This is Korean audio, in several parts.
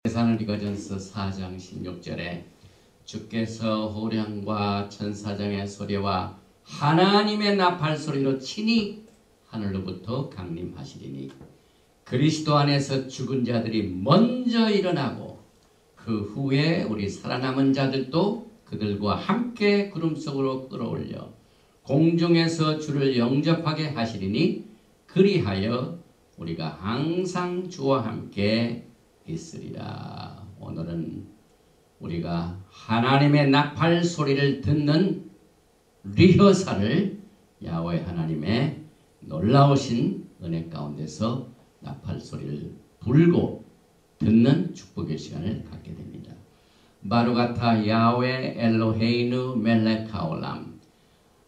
데살로니가전서 4장 16절에 주께서 호령과 천사장의 소리와 하나님의 나팔 소리로 친히 하늘로부터 강림하시리니 그리스도 안에서 죽은 자들이 먼저 일어나고 그 후에 우리 살아남은 자들도 그들과 함께 구름 속으로 끌어올려 공중에서 주를 영접하게 하시리니 그리하여 우리가 항상 주와 함께 있으리라. 오늘은 우리가 하나님의 나팔 소리를 듣는 리허설을 야훼 하나님의 놀라우신 은혜 가운데서 나팔 소리를 불고 듣는 축복의 시간을 갖게 됩니다. 바루가타 야훼 엘로헤이누 멜렉 하올람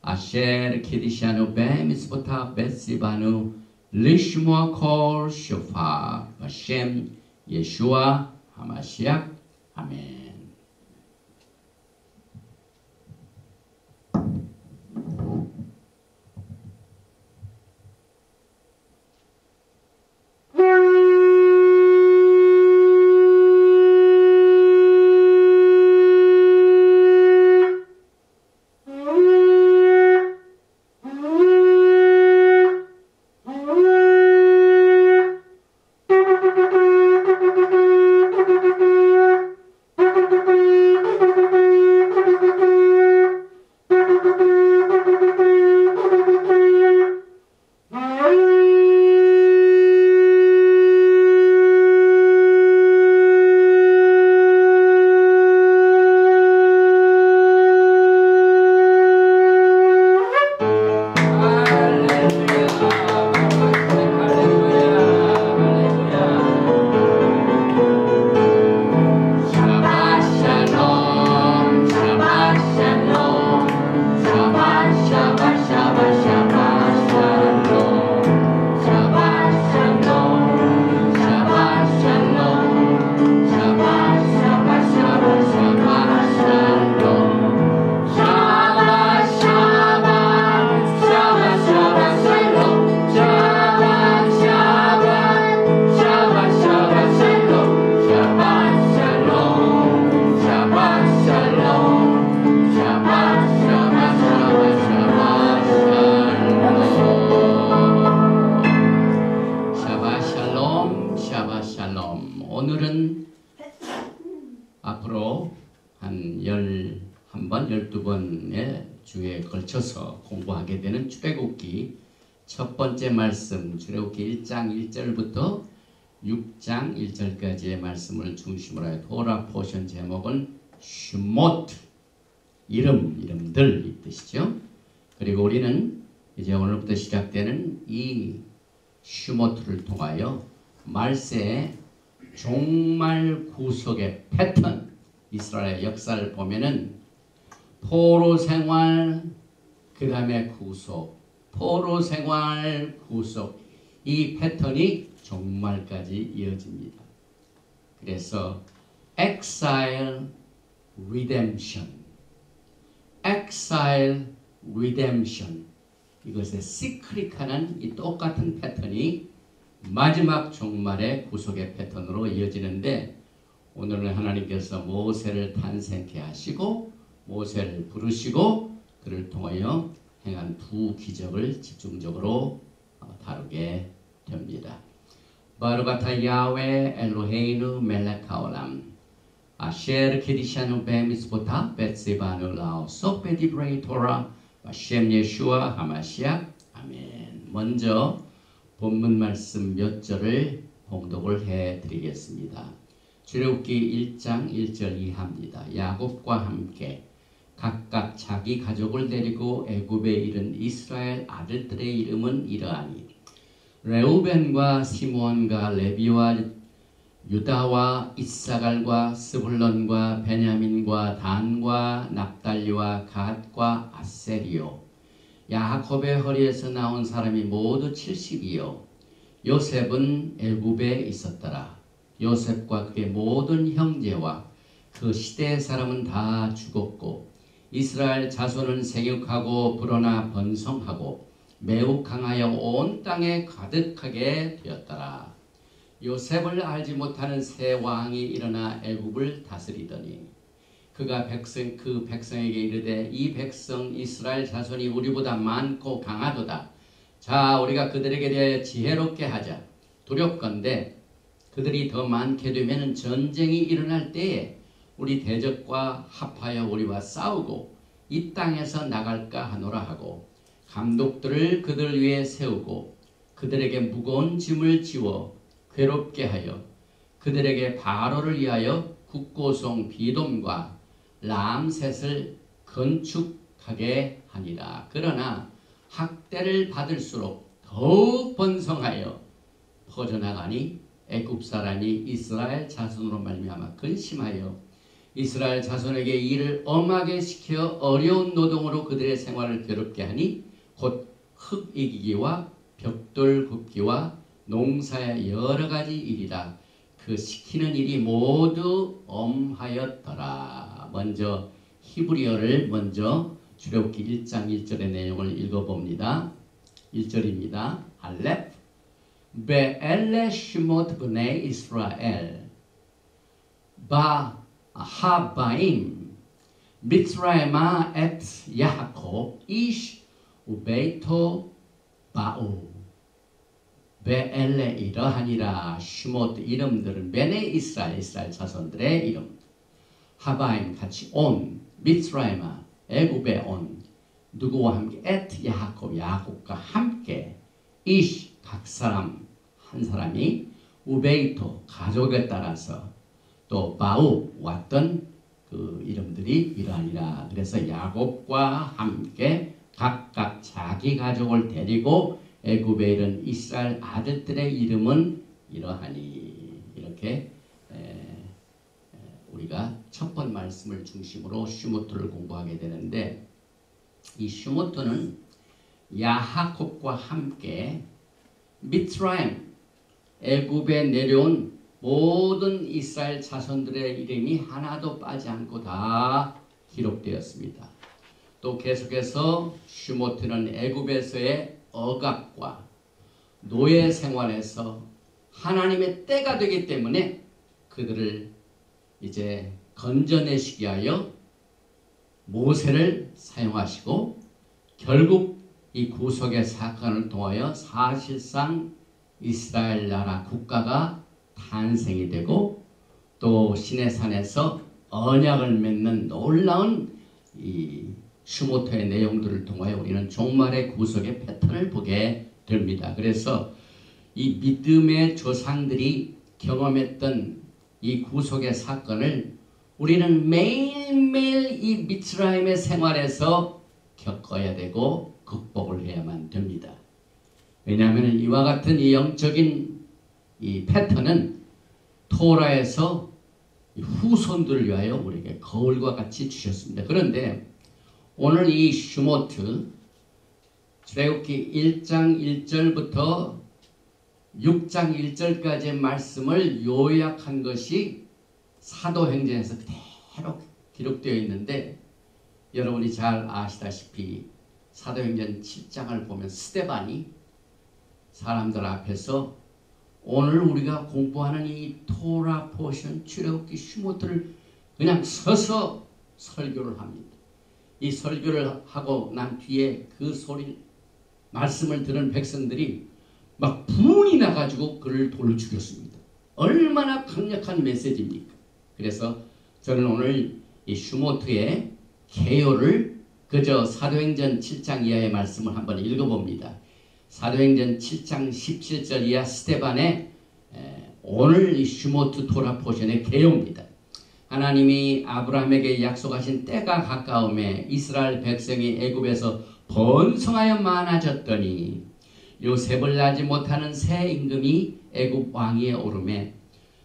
아셰르 키디샤누 베미스보타 베시바누 리슈모아 콜 쇼파 바셴 예수와 하마시약 아멘. 오늘은 앞으로 한 11번, 12번의 주에 걸쳐서 공부하게 되는 출애굽기 첫 번째 말씀, 출애굽기 1장 1절부터 6장 1절까지의 말씀을 중심으로 하여 토라 포션 제목은 슈모트, 이름들 이 뜻이죠. 그리고 우리는 이제 오늘부터 시작되는 이 슈모트를 통하여 말세의 종말 구속의 패턴, 이스라엘의 역사를 보면은 포로 생활, 그 다음에 구속, 포로 생활, 구속, 이 패턴이 종말까지 이어집니다. 그래서 exile, redemption, exile, redemption, 이것의 시크릿하는 이 똑같은 패턴이 마지막 종말의 구속의 패턴으로 이어지는데, 오늘은 하나님께서 모세를 탄생케 하시고 모세를 부르시고 그를 통하여 행한 두 기적을 집중적으로 다루게 됩니다. 바루가타 야훼 엘로헤이누 멜렉 하올람 아셰르 키디샤누 베미스보타 베시바누 라오소 베디브레이 토라 바셴 예수와 하마시약 아멘. 먼저 본문 말씀 몇 절을 봉독을 해드리겠습니다. 출애굽기 1장 1절 이하입니다. 야곱과 함께 각각 자기 가족을 데리고 애굽에 이른 이스라엘 아들들의 이름은 이러하니 레우벤과 시므온과 레비와 유다와 이사갈과 스불론과 베냐민과 단과 납달리와 갓과 아세리요. 야곱의 허리에서 나온 사람이 모두 70이요. 요셉은 애굽에 있었더라. 요셉과 그의 모든 형제와 그 시대의 사람은 다 죽었고 이스라엘 자손은 생육하고 불어나 번성하고 매우 강하여 온 땅에 가득하게 되었더라. 요셉을 알지 못하는 새 왕이 일어나 애굽을 다스리더니 그가 그 백성에게 이르되 이 백성 이스라엘 자손이 우리보다 많고 강하도다. 자, 우리가 그들에게 대하여 지혜롭게 하자. 두렵건대 그들이 더 많게 되면 전쟁이 일어날 때에 우리 대적과 합하여 우리와 싸우고 이 땅에서 나갈까 하노라 하고 감독들을 그들 위에 세우고 그들에게 무거운 짐을 지워 괴롭게 하여 그들에게 바로를 위하여 국고송 비돔과 람셋을 건축하게 하니라. 그러나 학대를 받을수록 더욱 번성하여 퍼져나가니 애굽 사람이 이스라엘 자손으로 말미암아 근심하여 이스라엘 자손에게 일을 엄하게 시켜 어려운 노동으로 그들의 생활을 괴롭게 하니 곧 흙 이기기와 벽돌 굽기와 농사의 여러 가지 일이라. 그 시키는 일이 모두 엄하였더라. 먼저 히브리어를 먼저 출애굽기 1장 1절의 내용을 읽어봅니다. 1절입니다. 알렙 베엘레 시못 브네 이스라엘 바 하바임 미스라이마 엣 야하콥 이시 우베이토 바오 베엘레 이러하니라. 시못 이름들은 베네 이스라엘 자손들의 이름. 하바임 같이 온 미스라이마 애굽에 온 누구와 함께 엣 야곱과 함께 이시 각 사람 한 사람이 우베이토 가족에 따라서 또 바우 왔던 그 이름들이 이러하니라. 그래서 야곱과 함께 각각 자기 가족을 데리고 애굽에 이른 이스라엘 아들들의 이름은 이러하니. 이렇게 우리가 첫 번 말씀을 중심으로 슈모트를 공부하게 되는데 이 슈모트는 야하콥과 함께 미스라임 애굽에 내려온 모든 이스라엘 자손들의 이름이 하나도 빠지 않고 다 기록되었습니다. 또 계속해서 슈모트는 애굽에서의 억압과 노예 생활에서 하나님의 때가 되기 때문에 그들을 이제 건져내시기 위하여 모세를 사용하시고 결국 이 구속의 사건을 통하여 사실상 이스라엘 나라 국가가 탄생이 되고 또 시내산에서 언약을 맺는 놀라운 이 슈모토의 내용들을 통하여 우리는 종말의 구속의 패턴을 보게 됩니다. 그래서 이 믿음의 조상들이 경험했던 이 구속의 사건을 우리는 매일매일 이 미스라임의 생활에서 겪어야 되고 극복을 해야만 됩니다. 왜냐하면 이와 같은 이 영적인 이 패턴은 토라에서 후손들을 위하여 우리에게 거울과 같이 주셨습니다. 그런데 오늘 이 슈모트 출애굽기 1장 1절부터 6장 1절까지의 말씀을 요약한 것이 사도행전에서 그대로 기록되어 있는데 여러분이 잘 아시다시피 사도행전 7장을 보면 스데반이 사람들 앞에서 오늘 우리가 공부하는 이 토라 포션 출애굽기 슈모트를 그냥 서서 설교를 합니다. 이 설교를 하고 난 뒤에 그 소리 말씀을 들은 백성들이 막 분이 나가지고 그를 돌로 죽였습니다. 얼마나 강력한 메시지입니까? 그래서 저는 오늘 이 슈모트의 개요를 그저 사도행전 7장 이하의 말씀을 한번 읽어봅니다. 사도행전 7장 17절 이하 스데반의 오늘 이 슈모트 토라 포션의 개요입니다. 하나님이 아브라함에게 약속하신 때가 가까움에 이스라엘 백성이 애굽에서 번성하여 많아졌더니 요셉을 나지 못하는 새 임금이 애굽 왕위에 오르매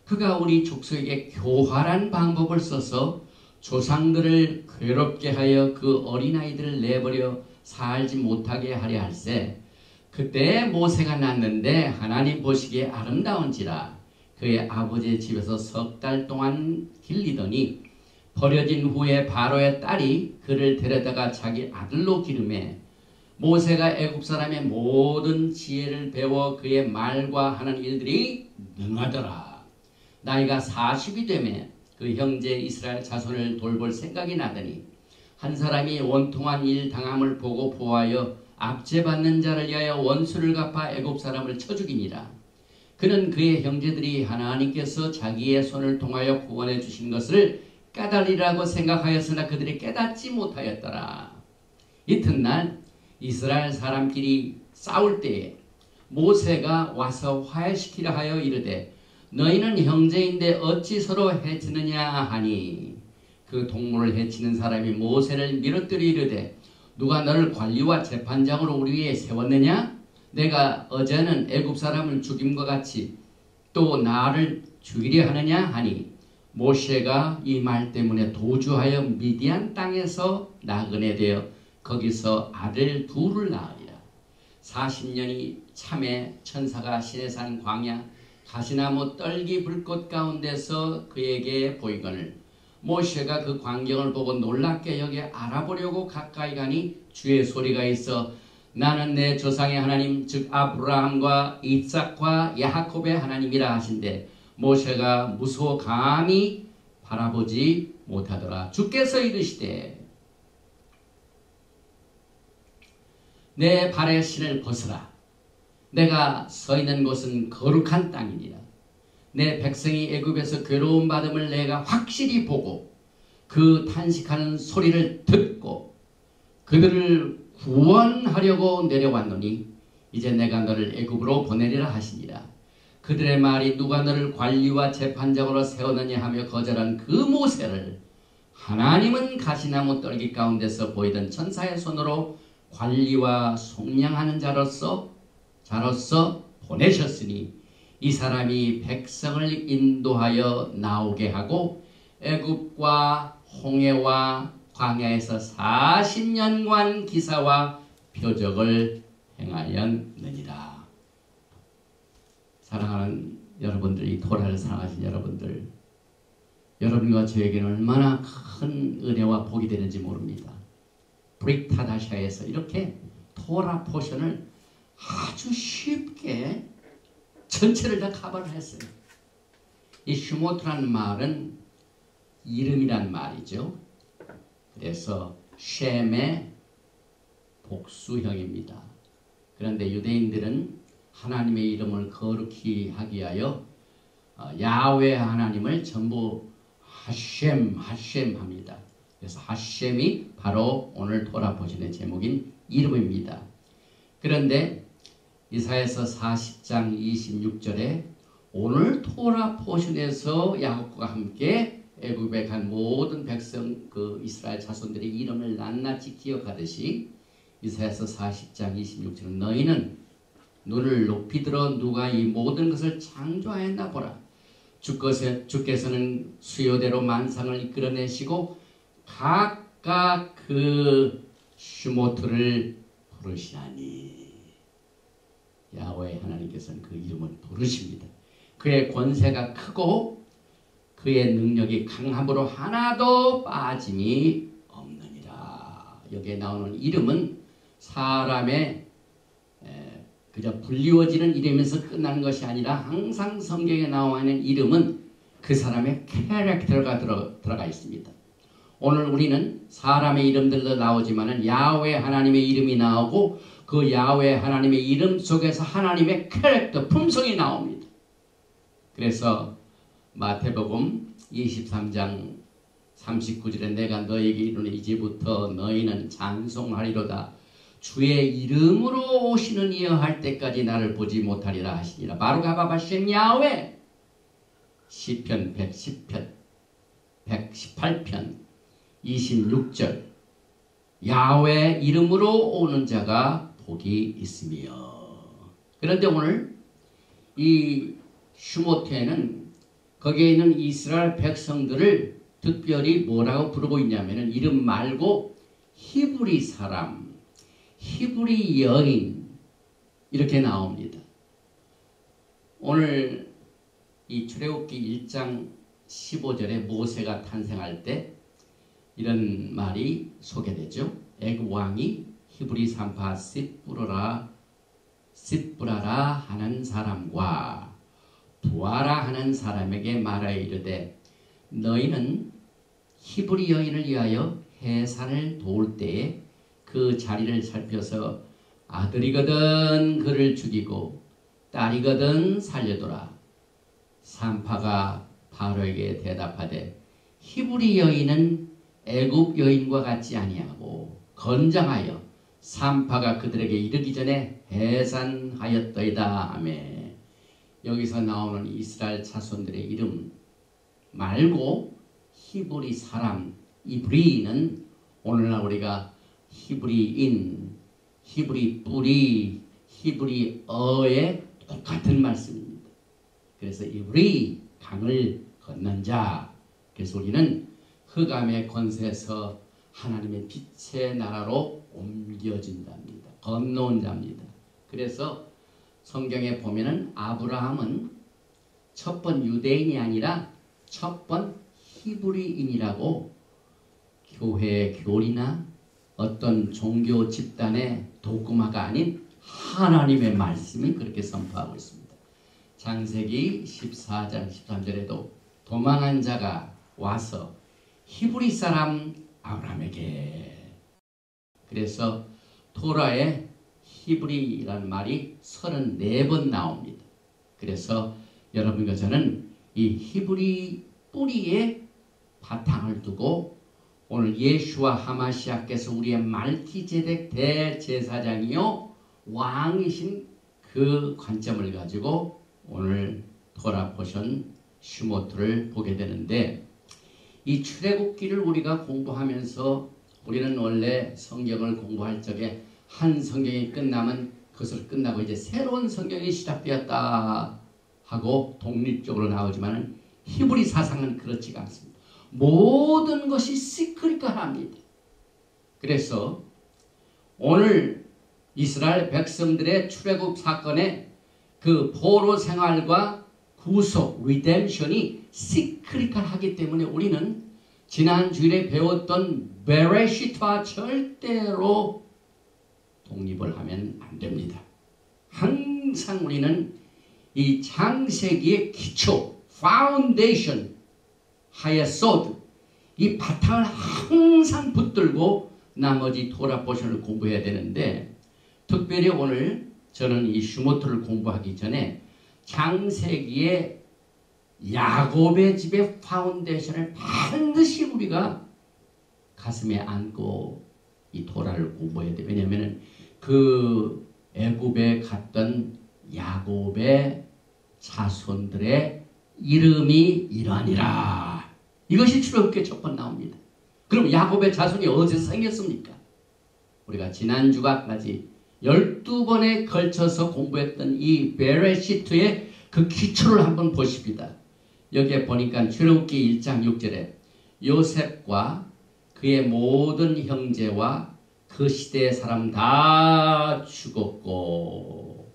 그가 우리 족속에게 교활한 방법을 써서 조상들을 괴롭게 하여 그 어린아이들을 내버려 살지 못하게 하려 할세. 그때 모세가 났는데 하나님 보시기에 아름다운지라 그의 아버지의 집에서 석 달 동안 길리더니 버려진 후에 바로의 딸이 그를 데려다가 자기 아들로 기르매 모세가 애굽 사람의 모든 지혜를 배워 그의 말과 하는 일들이 능하더라. 나이가 40이 되매 그 형제 이스라엘 자손을 돌볼 생각이 나더니 한 사람이 원통한 일 당함을 보고 보아하여 압제받는 자를 위하여 원수를 갚아 애굽 사람을 쳐 죽이니라. 그는 그의 형제들이 하나님께서 자기의 손을 통하여 구원해 주신 것을 깨달으리라고 생각하였으나 그들이 깨닫지 못하였더라. 이튿날 이스라엘 사람끼리 싸울 때에 모세가 와서 화해시키려 하여 이르되 너희는 형제인데 어찌 서로 해치느냐 하니 그 동물을 해치는 사람이 모세를 밀어뜨려 이르되 누가 너를 관리와 재판장으로 우리 위에 세웠느냐? 내가 어제는 애굽 사람을 죽임과 같이 또 나를 죽이려 하느냐 하니 모세가 이 말 때문에 도주하여 미디안 땅에서 나그네 되어 거기서 아들 둘을 낳으리라. 40년이 참에 천사가 시내산 광야 가시나무 떨기 불꽃 가운데서 그에게 보이거늘 모세가 그 광경을 보고 놀랍게 여겨 알아보려고 가까이 가니 주의 소리가 있어 나는 내 조상의 하나님 즉 아브라함과 이삭과 야곱의 하나님이라 하신대 모세가 무서워 감히 바라보지 못하더라. 주께서 이르시되 내 발의 신을 벗으라. 내가 서 있는 곳은 거룩한 땅이니라. 내 백성이 애굽에서 괴로움 받음을 내가 확실히 보고 그 탄식하는 소리를 듣고 그들을 구원하려고 내려왔노니 이제 내가 너를 애굽으로 보내리라 하시니라. 그들의 말이 누가 너를 관리와 재판장으로 세우느냐 하며 거절한 그 모세를 하나님은 가시나무 떨기 가운데서 보이던 천사의 손으로 관리와 속량하는 자로서 보내셨으니 이 사람이 백성을 인도하여 나오게 하고 애굽과 홍해와 광야에서 40년간 기사와 표적을 행하였느니라. 사랑하는 여러분들이 토라를 사랑하신 여러분들, 여러분과 저에게는 얼마나 큰 은혜와 복이 되는지 모릅니다. 브릭타다샤에서 이렇게 토라 포션을 아주 쉽게 전체를 다 커버를 했어요. 이 슈모트라는 말은 이름이란 말이죠. 그래서 셈의 복수형입니다. 그런데 유대인들은 하나님의 이름을 거룩히 하기 위하여 야훼 하나님을 전부 하셈 합니다. 그래서 하셈이 바로 오늘 토라 포션의 제목인 이름입니다. 그런데 이사야서 40장 26절에 오늘 토라 포션에서 야곱과 함께 애굽에 간 모든 백성 그 이스라엘 자손들의 이름을 낱낱이 기억하듯이 이사야서 40장 26절은 너희는 눈을 높이 들어 누가 이 모든 것을 창조하였나 보라. 주께서는 수요대로 만상을 이끌어내시고 각각 그 슈모트를 부르시나니 야훼 하나님께서는 그 이름을 부르십니다. 그의 권세가 크고 그의 능력이 강함으로 하나도 빠짐이 없느니라. 여기에 나오는 이름은 사람의 그저 불리워지는 이름에서 끝나는 것이 아니라 항상 성경에 나와 있는 이름은 그 사람의 캐릭터가 들어가 있습니다. 오늘 우리는 사람의 이름들도 나오지만은 야훼 하나님의 이름이 나오고 그 야훼 하나님의 이름 속에서 하나님의 캐릭터, 품성이 나옵니다. 그래서 마태복음 23장 39절에 내가 너에게 이르노니 이제부터 너희는 찬송하리로다. 주의 이름으로 오시는 이여 할 때까지 나를 보지 못하리라 하시니라. 바루가바바셴 야훼. 시편 110편 118편 26절 야훼 이름으로 오는 자가 복이 있으며. 그런데 오늘 이 슈모트에는 거기에 있는 이스라엘 백성들을 특별히 뭐라고 부르고 있냐면은 이름 말고 히브리 사람, 히브리 여인 이렇게 나옵니다. 오늘 이 출애굽기 1장 15절에 모세가 탄생할 때 이런 말이 소개되죠. 애굽 왕이 히브리 산파 싯브라라 하는 사람과 부하라 하는 사람에게 말하여 이르되 너희는 히브리 여인을 위하여 해산을 도울 때에 그 자리를 살펴서 아들이거든 그를 죽이고 딸이거든 살려두라. 산파가 바로에게 대답하되 히브리 여인은 애굽 여인과 같지 아니하고 건장하여 산파가 그들에게 이르기 전에 해산하였더이다. 아멘. 여기서 나오는 이스라엘 자손들의 이름 말고 히브리 사람, 이브리는 오늘날 우리가 히브리인, 히브리 뿌리, 히브리어의 똑같은 말씀입니다. 그래서 이브리, 강을 건넌 자. 그래서 우리는 흑암의 권세에서 하나님의 빛의 나라로 옮겨진답니다. 건너온 자입니다. 그래서 성경에 보면은 아브라함은 첫 번 유대인이 아니라 첫 번 히브리인이라고 교회의 교리나 어떤 종교 집단의 도구마가 아닌 하나님의 말씀이 그렇게 선포하고 있습니다. 창세기 14장 13절에도 도망한 자가 와서 히브리 사람 아브라함에게, 그래서 토라에 히브리라는 말이 34번 나옵니다. 그래서 여러분과 저는 이 히브리 뿌리에 바탕을 두고 오늘 예수와 하마시아께서 우리의 말기제덱 대제사장이요 왕이신 그 관점을 가지고 오늘 토라 포션 슈모트를 보게 되는데, 이 출애굽기를 우리가 공부하면서 우리는 원래 성경을 공부할 적에 한 성경이 끝나면 그것을 끝나고 이제 새로운 성경이 시작되었다 하고 독립적으로 나오지만 히브리 사상은 그렇지가 않습니다. 모든 것이 시크릿합니다. 그래서 오늘 이스라엘 백성들의 출애굽 사건의 그 포로 생활과 구속, 리뎀션이 시크릿하기 때문에 우리는 지난 주일에 배웠던 베레시트와 절대로 독립을 하면 안 됩니다. 항상 우리는 이 창세기의 기초, 파운데이션, 하야소드, 이 바탕을 항상 붙들고 나머지 토라 포션을 공부해야 되는데, 특별히 오늘 저는 이 슈모트를 공부하기 전에 창세기의 야곱의 집의 파운데이션을 반드시 우리가 가슴에 안고 이 토라를 공부해야 돼요. 왜냐하면 그 애굽에 갔던 야곱의 자손들의 이름이 이러하니라. 이것이 출애굽기에 첫 번 나옵니다. 그럼 야곱의 자손이 어디서 생겼습니까? 우리가 지난주까지 12번에 걸쳐서 공부했던 이 베레시트의 그 기초를 한번 보십니다. 여기에 보니까 출애굽기 1장 6절에 요셉과 그의 모든 형제와 그 시대의 사람 다 죽었고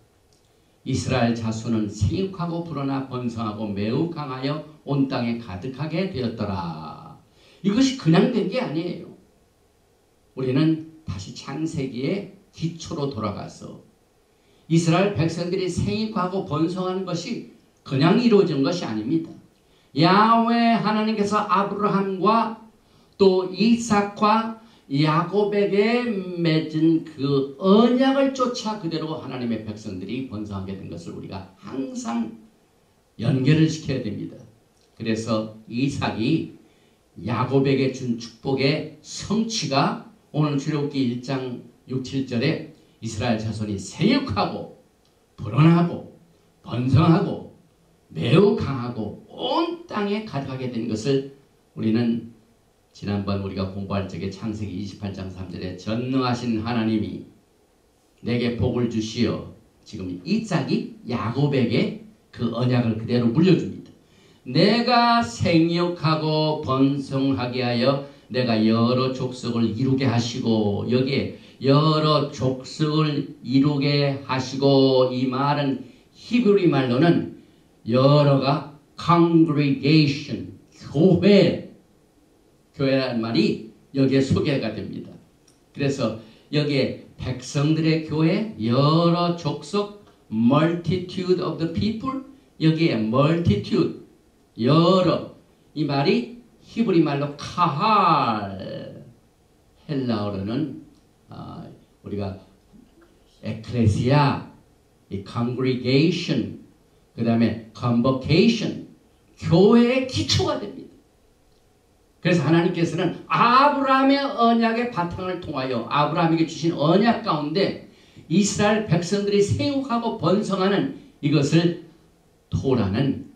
이스라엘 자손은 생육하고 불어나 번성하고 매우 강하여 온 땅에 가득하게 되었더라. 이것이 그냥 된 게 아니에요. 우리는 다시 창세기의 기초로 돌아가서 이스라엘 백성들이 생육하고 번성하는 것이 그냥 이루어진 것이 아닙니다. 야훼 하나님께서 아브라함과 또 이삭과 야곱에게 맺은 그 언약을 쫓아 그대로 하나님의 백성들이 번성하게 된 것을 우리가 항상 연결을 시켜야 됩니다. 그래서 이삭이 야곱에게 준 축복의 성취가 오늘 출애굽기 1장 6, 7절에 이스라엘 자손이 생육하고 불어나고 번성하고 매우 강하고 온 땅에 가득하게 된 것을 우리는 지난번 우리가 공부할 적에 창세기 28장 3절에 전능하신 하나님이 내게 복을 주시어, 지금 이삭이 야곱에게 그 언약을 그대로 물려줍니다. 내가 생육하고 번성하게 하여 내가 여러 족속을 이루게 하시고, 여기에 여러 족속을 이루게 하시고, 이 말은 히브리 말로는 여러가 congregation, 교회라는 말이 여기에 소개가 됩니다. 그래서 여기에 백성들의 교회, 여러 족속, multitude of the people, 여기에 multitude, 여러, 이 말이 히브리 말로 카할, 헬라어로는 우리가 에클레시아, 이 congregation, 그 다음에 convocation, 교회의 기초가 됩니다. 그래서 하나님께서는 아브라함의 언약의 바탕을 통하여 아브라함에게 주신 언약 가운데 이스라엘 백성들이 생육하고 번성하는 이것을 토라는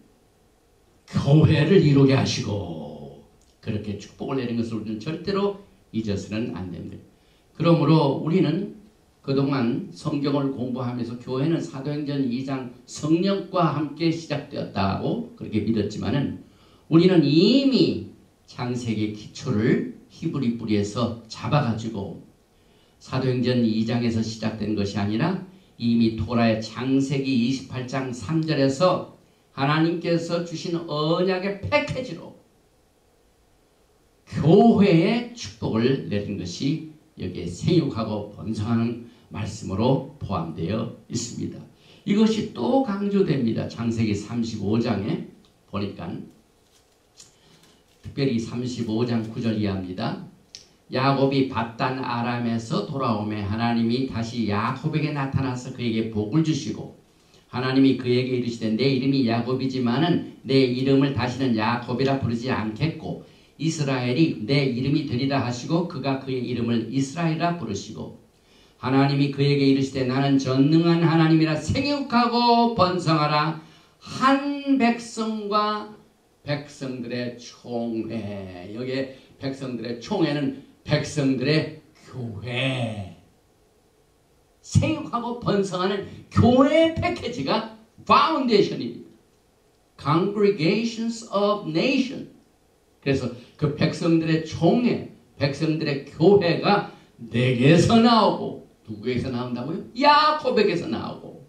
교회를 이루게 하시고 그렇게 축복을 내린 것을 우리는 절대로 잊어서는 안 됩니다. 그러므로 우리는 그동안 성경을 공부하면서 교회는 사도행전 2장 성령과 함께 시작되었다고 그렇게 믿었지만은 우리는 이미 창세기 기초를 히브리 뿌리에서 잡아가지고 사도행전 2장에서 시작된 것이 아니라 이미 토라의 창세기 28장 3절에서 하나님께서 주신 언약의 패키지로 교회의 축복을 내린 것이 여기에 생육하고 번성하는 말씀으로 포함되어 있습니다. 이것이 또 강조됩니다. 창세기 35장에 보니까 특별히 35장 9절 이하입니다. 야곱이 밧단 아람에서 돌아오매 하나님이 다시 야곱에게 나타나서 그에게 복을 주시고 하나님이 그에게 이르시되 내 이름이 야곱이지만은 내 이름을 다시는 야곱이라 부르지 않겠고 이스라엘이 내 이름이 되리라 하시고 그가 그의 이름을 이스라엘이라 부르시고 하나님이 그에게 이르시되 나는 전능한 하나님이라 생육하고 번성하라 한 백성과 백성들의 총회. 여기에 백성들의 총회는 백성들의 교회. 생육하고 번성하는 교회 패키지가 파운데이션입니다. Congregations of Nation. 그래서 그 백성들의 총회, 백성들의 교회가 내게서 나오고 누구에게서 나온다고요? 야곱에게서 나오고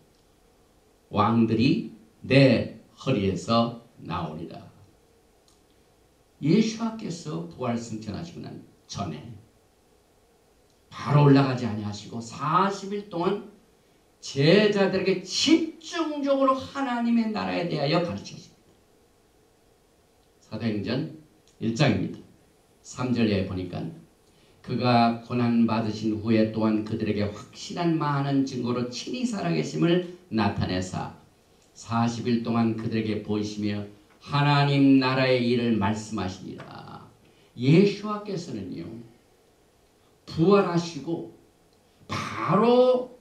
왕들이 내 허리에서 나오리라. 예수께서 부활 승천하시고 난 전에 바로 올라가지 아니하시고 40일 동안 제자들에게 집중적으로 하나님의 나라에 대하여 가르치십니다. 사도행전 1장입니다. 3절에 보니까 그가 고난받으신 후에 또한 그들에게 확실한 많은 증거로 친히 살아계심을 나타내사 40일 동안 그들에게 보이시며 하나님 나라의 일을 말씀하시니라. 예수께서는요 부활하시고 바로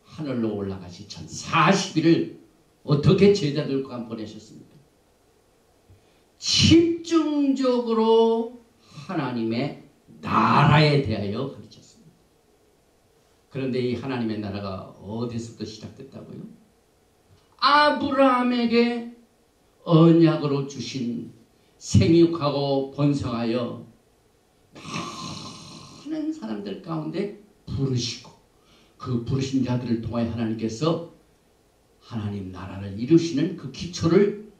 하늘로 올라가시 전 40일을 어떻게 제자들과 보내셨습니까? 집중적으로 하나님의 나라에 대하여 가르쳤습니다. 그런데 이 하나님의 나라가 어디서부터 시작됐다고요? 아브라함에게 언약으로 주신 생육하고 번성하여 많은 사람들 가운데 부르시고 그 부르신 자들을 통하여 하나님께서 하나님 나라를 이루시는 그 기초를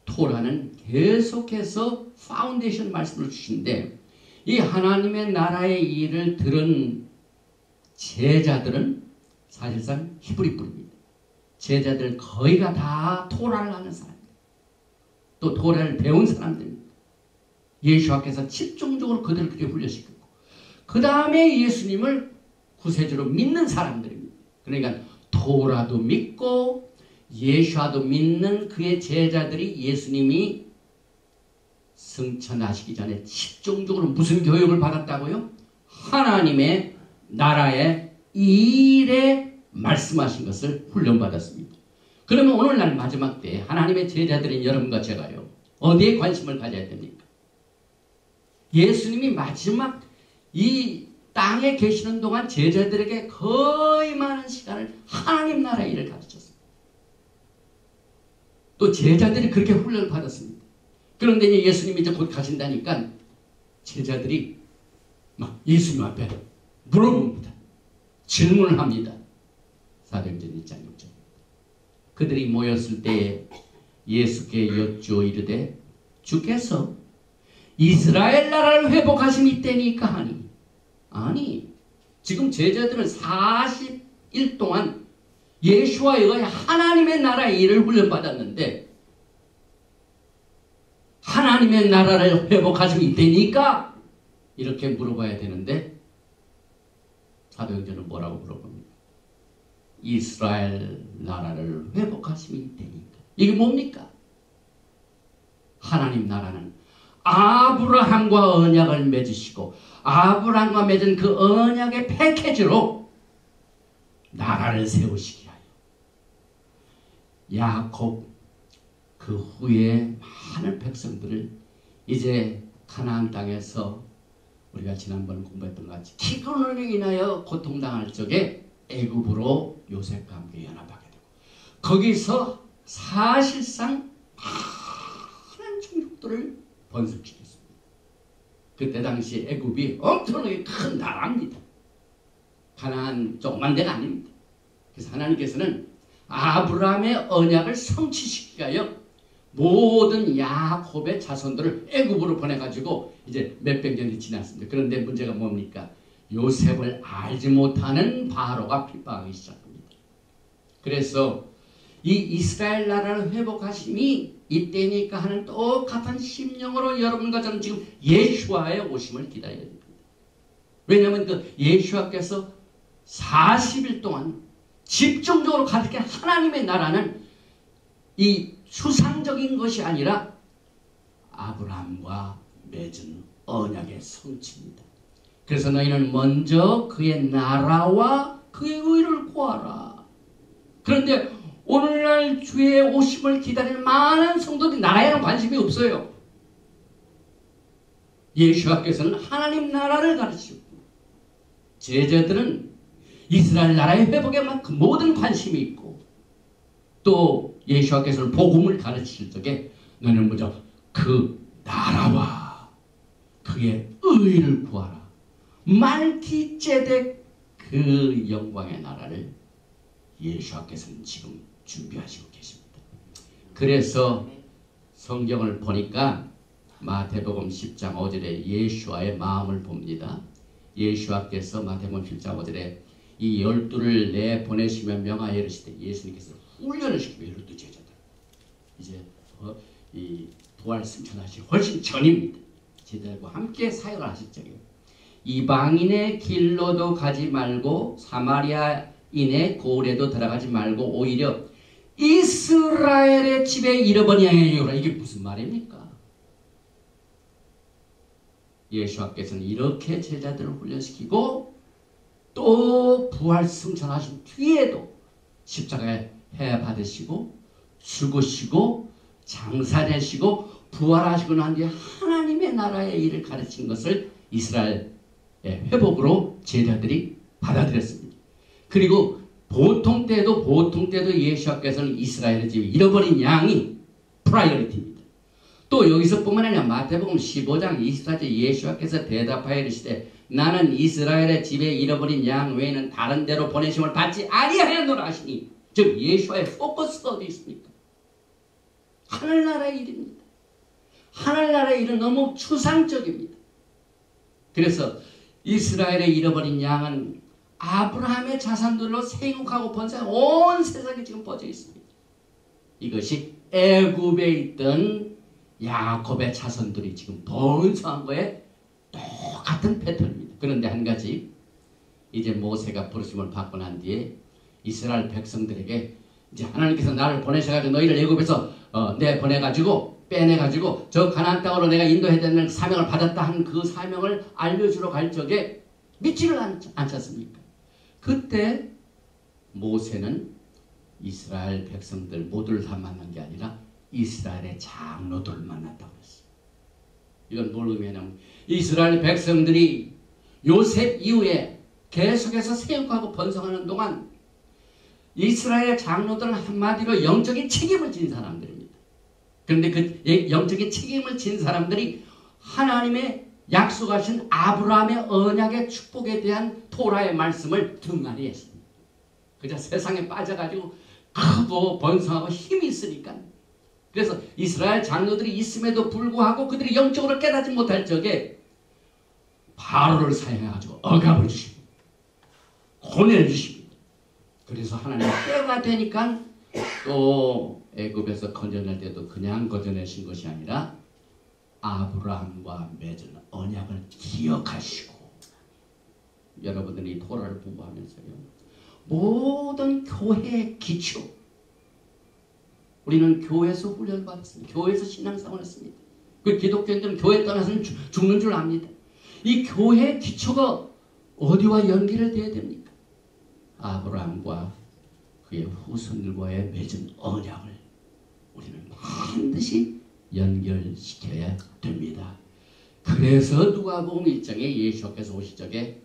토라는 계속해서 파운데이션 말씀을 주시는데 이 하나님의 나라의 일을 들은 제자들은 사실상 히브리 뿌리입니다. 제자들 거의가 다 토라를 하는 사람입니다. 또 토라를 배운 사람들입니다. 예수께서 집중적으로 그들을 그렇게 훈련시켰고 그 다음에 예수님을 구세주로 믿는 사람들입니다. 그러니까 토라도 믿고 예수와도 믿는 그의 제자들이 예수님이 승천하시기 전에 집중적으로 무슨 교육을 받았다고요? 하나님의 나라의 일에 말씀하신 것을 훈련받았습니다. 그러면 오늘날 마지막 때 하나님의 제자들인 여러분과 제가요 어디에 관심을 가져야 됩니까? 예수님이 마지막 이 땅에 계시는 동안 제자들에게 거의 많은 시간을 하나님 나라의 일을 가르쳤습니다. 또 제자들이 그렇게 훈련을 받았습니다. 그런데 이제 예수님이 이제 곧 가신다니까 제자들이 막 예수님 앞에 물어봅니다. 질문을 합니다. 사도행전 1장 6절. 그들이 모였을 때에 예수께 여쭈어 이르되 주께서 이스라엘 나라를 회복하심이 때니까 하니 아니 지금 제자들은 40일 동안 예수와에 의해 하나님의 나라의 일을 훈련받았는데 하나님의 나라를 회복하시면 이때니까 이렇게 물어봐야 되는데 사도행전은 뭐라고 물어봅니까? 이스라엘 나라를 회복하시면 이때니까. 이게 뭡니까? 하나님 나라는 아브라함과 언약을 맺으시고 아브라함과 맺은 그 언약의 패키지로 나라를 세우시기 하여 야곱 그 후에 많은 백성들을 이제 가나안 땅에서 우리가 지난번 공부했던 것 같이 기근으로 인하여 고통당할 적에 애굽으로 요셉과 함께 연합하게 되고 거기서 사실상 많은 종족들을 번성시켰습니다. 그때 당시 애굽이 엄청나게 큰 나라입니다. 가나안 조그만 데가 아닙니다. 그래서 하나님께서는 아브라함의 언약을 성취시키기 위하여 모든 야곱의 자손들을 애굽으로 보내가지고 이제 몇백 년이 지났습니다. 그런데 문제가 뭡니까? 요셉을 알지 못하는 바로가 핍박하기 시작합니다. 그래서 이 이스라엘 나라를 회복하심이 이때니까 하는 똑같은 심령으로 여러분과 저는 지금 예수와의 오심을 기다려야 됩니다. 왜냐하면 그 예수와께서 40일 동안 집중적으로 가득한 하나님의 나라는 이 수상적인 것이 아니라 아브라함과 맺은 언약의 성취입니다. 그래서 너희는 먼저 그의 나라와 그의 의를 구하라. 그런데 오늘날 주의 오심을 기다리는 많은 성도들이 나라에는 관심이 없어요. 예수께서는 하나님 나라를 가르치고 제자들은 이스라엘 나라의 회복에 그 모든 관심이 있고 또 예수께서는 복음을 가르치실 적에 너는 먼저 그 나라와 그의 의를 구하라. 말기ጼ덱 그 영광의 나라를 예수께서는 지금 준비하시고 계십니다. 그래서 성경을 보니까 마태복음 10장 5절에 예수와의 마음을 봅니다. 예수께서 마태복음 10장 5절에 이 12를 내보내시며 명하여 이르시되 예수님께서 훈련을 시키고 12 제자들 이제 이 부활 승천하시 훨씬 전입니다. 제자들과 함께 사역을 하실 적에 이방인의 길로도 가지 말고 사마리아인의 고을에도 들어가지 말고 오히려 이스라엘의 집에 잃어버린 양의 이유라. 이게 무슨 말입니까? 예수께서는 이렇게 제자들을 훈련시키고 또 부활 승천하신 뒤에도 십자가에 해 받으시고 죽으시고 장사되시고 부활하시고 난 뒤에 하나님의 나라의 일을 가르친 것을 이스라엘의 회복으로 제자들이 받아들였습니다. 그리고 보통 때도 예수께서는 이스라엘의 집에 잃어버린 양이 프라이어리티입니다. 또 여기서 뿐만 아니라 마태복음 15장 24절 예수께서 대답하여 이르시되 나는 이스라엘의 집에 잃어버린 양 외에는 다른 데로 보내심을 받지 아니하였노라 하시니 즉 예수와의 포커스가 어디 있습니까? 하늘나라의 일입니다. 하늘나라의 일은 너무 추상적입니다. 그래서 이스라엘의 잃어버린 양은 아브라함의 자산들로 생육하고 번성해 온 세상에 지금 퍼져 있습니다. 이것이 애굽에 있던 야곱의 자손들이 지금 번성한 거에 똑같은 패턴입니다. 그런데 한 가지 이제 모세가 부르심을 받고 난 뒤에 이스라엘 백성들에게 이제 하나님께서 나를 보내셔가지고 너희를 애굽에서 보내가지고 빼내가지고 저 가나안 땅으로 내가 인도해야 되는 사명을 받았다 하는 그 사명을 알려주러 갈 적에 믿지를 않았습니까? 그때 모세는 이스라엘 백성들 모두를 다 만난 게 아니라 이스라엘의 장로들을 만났다고 했어요. 이건 뭘 의미하냐면 이스라엘 백성들이 요셉 이후에 계속해서 세육하고 번성하는 동안 이스라엘의 장로들은 한마디로 영적인 책임을 진 사람들입니다. 그런데 그 영적인 책임을 진 사람들이 하나님의 약속하신 아브라함의 언약의 축복에 대한 토라의 말씀을 등한히 했습니다. 그저 세상에 빠져가지고 크고 번성하고 힘이 있으니까. 그래서 이스라엘 장로들이 있음에도 불구하고 그들이 영적으로 깨닫지 못할 적에 바로를 사용해가지고 억압을 주십니다. 보내주십니다. 그래서 하나님 때가 되니까 또 애굽에서 건져낼 때도 그냥 건져내신 것이 아니라 아브라함과 맺은 언약을 기억하시고, 여러분들이 토라를 공부하면서요, 모든 교회의 기초, 우리는 교회에서 훈련을 받았습니다. 교회에서 신앙생활을 했습니다. 그 기독교인들은 교회 떠나서는 죽는 줄 압니다. 이 교회의 기초가 어디와 연결이 되어야 됩니까? 아브라함과 그의 후손들과의 맺은 언약을 우리는 반드시 연결시켜야 됩니다. 그래서 누가복음 1장에 예수께서 오실 적에,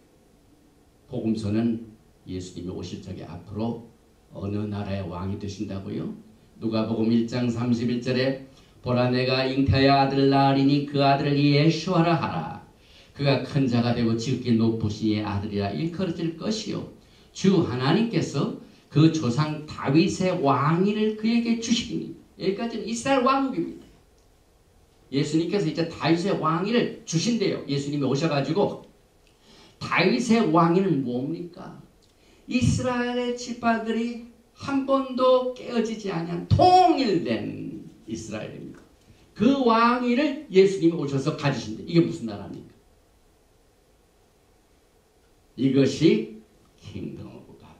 복음서는 예수님이 오실 적에 앞으로 어느 나라의 왕이 되신다고요? 누가복음 1장 31절에 보라 내가 잉태하여 아들을 낳으리니 그 아들을 예수하라 하라. 그가 큰 자가 되고 지극히 높으신 이의 아들이라 일컬어질 것이요 주 하나님께서 그 조상 다윗의 왕위를 그에게 주시리니. 여기까지는 이스라엘 왕국입니다. 예수님께서 이제 다윗의 왕위를 주신대요. 예수님이 오셔가지고 다윗의 왕위는 뭡니까? 이스라엘의 지파들이 한 번도 깨어지지 않은 통일된 이스라엘입니다. 그 왕위를 예수님이 오셔서 가지신대. 이게 무슨 나라입니까? 이것이 킹덤 오브 갓.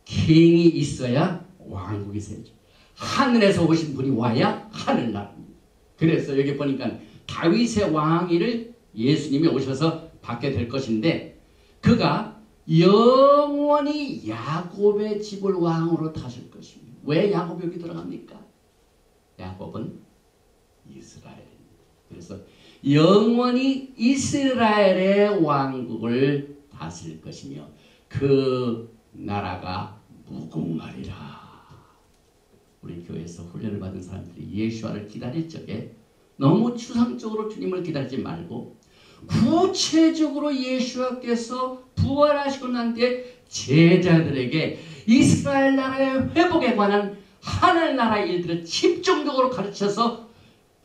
킹이 있어야 왕국이 세죠. 하늘에서 오신 분이 와야 하늘나라입니다. 그래서 여기 보니까 다윗의 왕위를 예수님이 오셔서 받게 될 것인데, 그가 영원히 야곱의 집을 왕으로 다실 것입니다. 왜 야곱이 여기 들어갑니까? 야곱은 이스라엘입니다. 그래서 영원히 이스라엘의 왕국을 다스릴 것이며 그 나라가 무궁하리라. 우리 교회에서 훈련을 받은 사람들이 예수와를 기다릴 적에 너무 추상적으로 주님을 기다리지 말고 구체적으로 예수와께서 부활하시고 난 뒤에 제자들에게 이스라엘 나라의 회복에 관한 하늘나라 일들을 집중적으로 가르쳐서,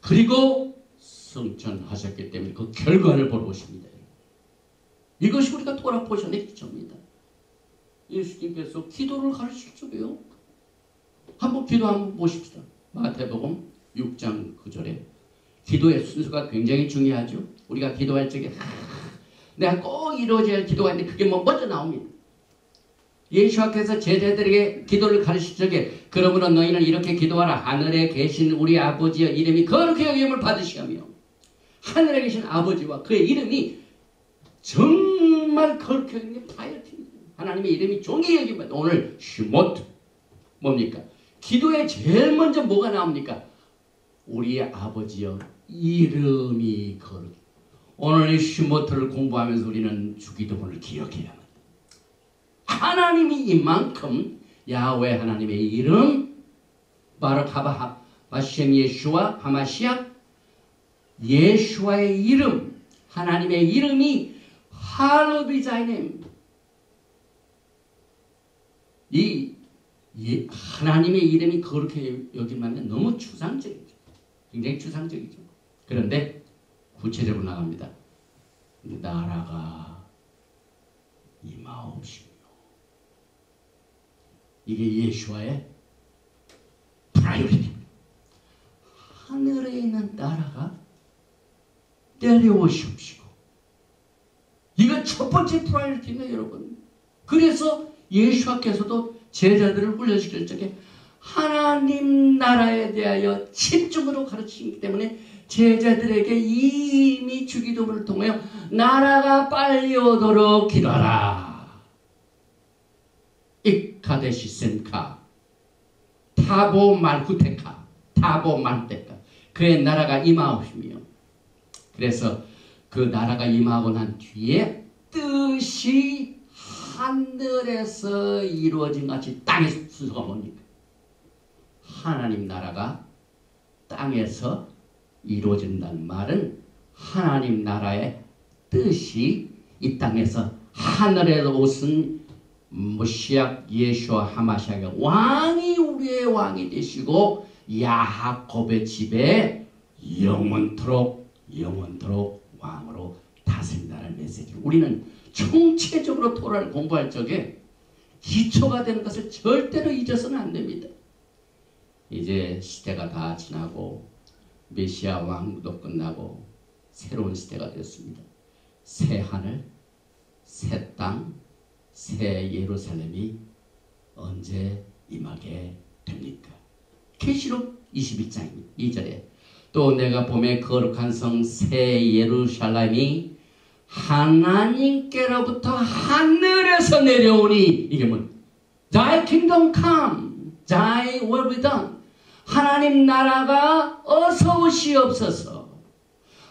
그리고 성천하셨기 때문에 그 결과를 보러 오십니다. 이것이 우리가 토라 포션의 기초입니다. 예수님께서 기도를 가르칠 적에요, 한번 기도 한번 보십시다. 마태복음 6장 9절에 기도의 순서가 굉장히 중요하죠. 우리가 기도할 적에 내가 꼭 이루어져야 할 기도가 있는데 그게 먼저 나옵니다. 예수께서 제자들에게 기도를 가르칠 적에 그러므로 너희는 이렇게 기도하라. 하늘에 계신 우리 아버지의 이름이 거룩히 여김을 받으시오며, 하늘에 계신 아버지와 그의 이름이 정말 거룩히 여김을 파이어티입니다. 하나님의 이름이 종이 여김을. 오늘 슈모트 뭡니까? 기도에 제일 먼저 뭐가 나옵니까? 우리의 아버지여 이름이 거룩. 오늘 이 슈모트를 공부하면서 우리는 주기도문을 기억해야 합니다. 하나님이 이만큼 야훼 하나님의 이름 바로 하바 바셴 예슈와 하마시아, 예수와의 이름, 하나님의 이름이 할로비자이네입니다. 이 하나님의 이름이 그렇게 여기면 너무 추상적이죠. 굉장히 추상적이죠. 그런데 구체적으로 나갑니다. 나라가 임하옵시며. 이게 예수와의 프라이어리티입니다. 하늘에 있는 나라가 내려오시옵시고. 이거 첫 번째 프라이어리티입니다, 여러분. 그래서 예수께서도 제자들을 훈련시킬 적에 하나님 나라에 대하여 집중으로 가르치기 때문에 제자들에게 이미 주기도문을 통하여 나라가 빨리 오도록 기도하라. 이카데시 센카 타보 말쿠테카 타보 말테카, 그의 나라가 임하옵시며. 그래서 그 나라가 임하고 난 뒤에 뜻이 하늘에서 이루어진 같이 땅에서, 순서가 뭡니까? 하나님 나라가 땅에서 이루어진다는 말은 하나님 나라의 뜻이 이 땅에서 하늘에서 오신 모시약 예수와 하마시아가 왕이 우리의 왕이 되시고 야곱의 집에 영원토록 왕으로 다스린다는 메시지를 우리는 총체적으로 토라를 공부할 적에 기초가 되는 것을 절대로 잊어서는 안 됩니다. 이제 시대가 다 지나고 메시아 왕국도 끝나고 새로운 시대가 되었습니다. 새 하늘, 새 땅, 새 예루살렘이 언제 임하게 됩니까? 계시록 21장입니다. 2절에 또 내가 보매 거룩한 성 새 예루살렘이 하나님께로부터 하늘에서 내려오니 이게 뭐 Thy kingdom come, Thy will be done. 하나님 나라가 어서 오시옵소서.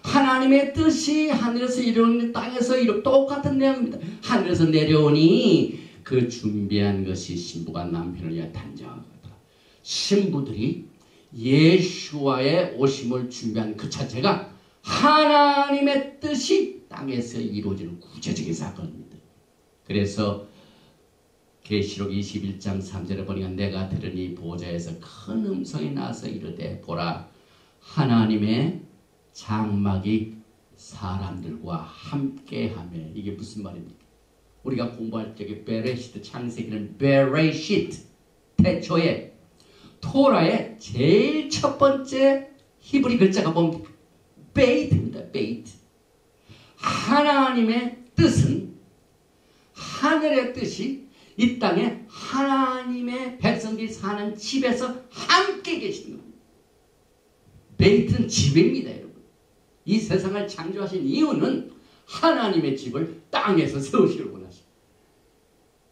하나님의 뜻이 하늘에서 이루어지는 땅에서 이루 똑같은 내용입니다. 하늘에서 내려오니 그 준비한 것이 신부가 남편을 위해 단장한 거다. 신부들이 예수와의 오심을 준비한 그 자체가 하나님의 뜻이 땅에서 이루어지는 구체적인 사건입니다. 그래서 계시록 21장 3절에 보니까 내가 들으니 보좌에서 큰 음성이 나서 이르되 보라 하나님의 장막이 사람들과 함께하며 이게 무슨 말입니까? 우리가 공부할 적에 베레시트 창세기는 베레시트 태초에 토라의 제일 첫 번째 히브리 글자가 뭡니까? 베이트입니다. 베이트. 하나님의 뜻은 하늘의 뜻이 이 땅에 하나님의 백성들이 사는 집에서 함께 계시는 겁니다. 베이트는 집입니다, 여러분. 이 세상을 창조하신 이유는 하나님의 집을 땅에서 세우시려고 원하시고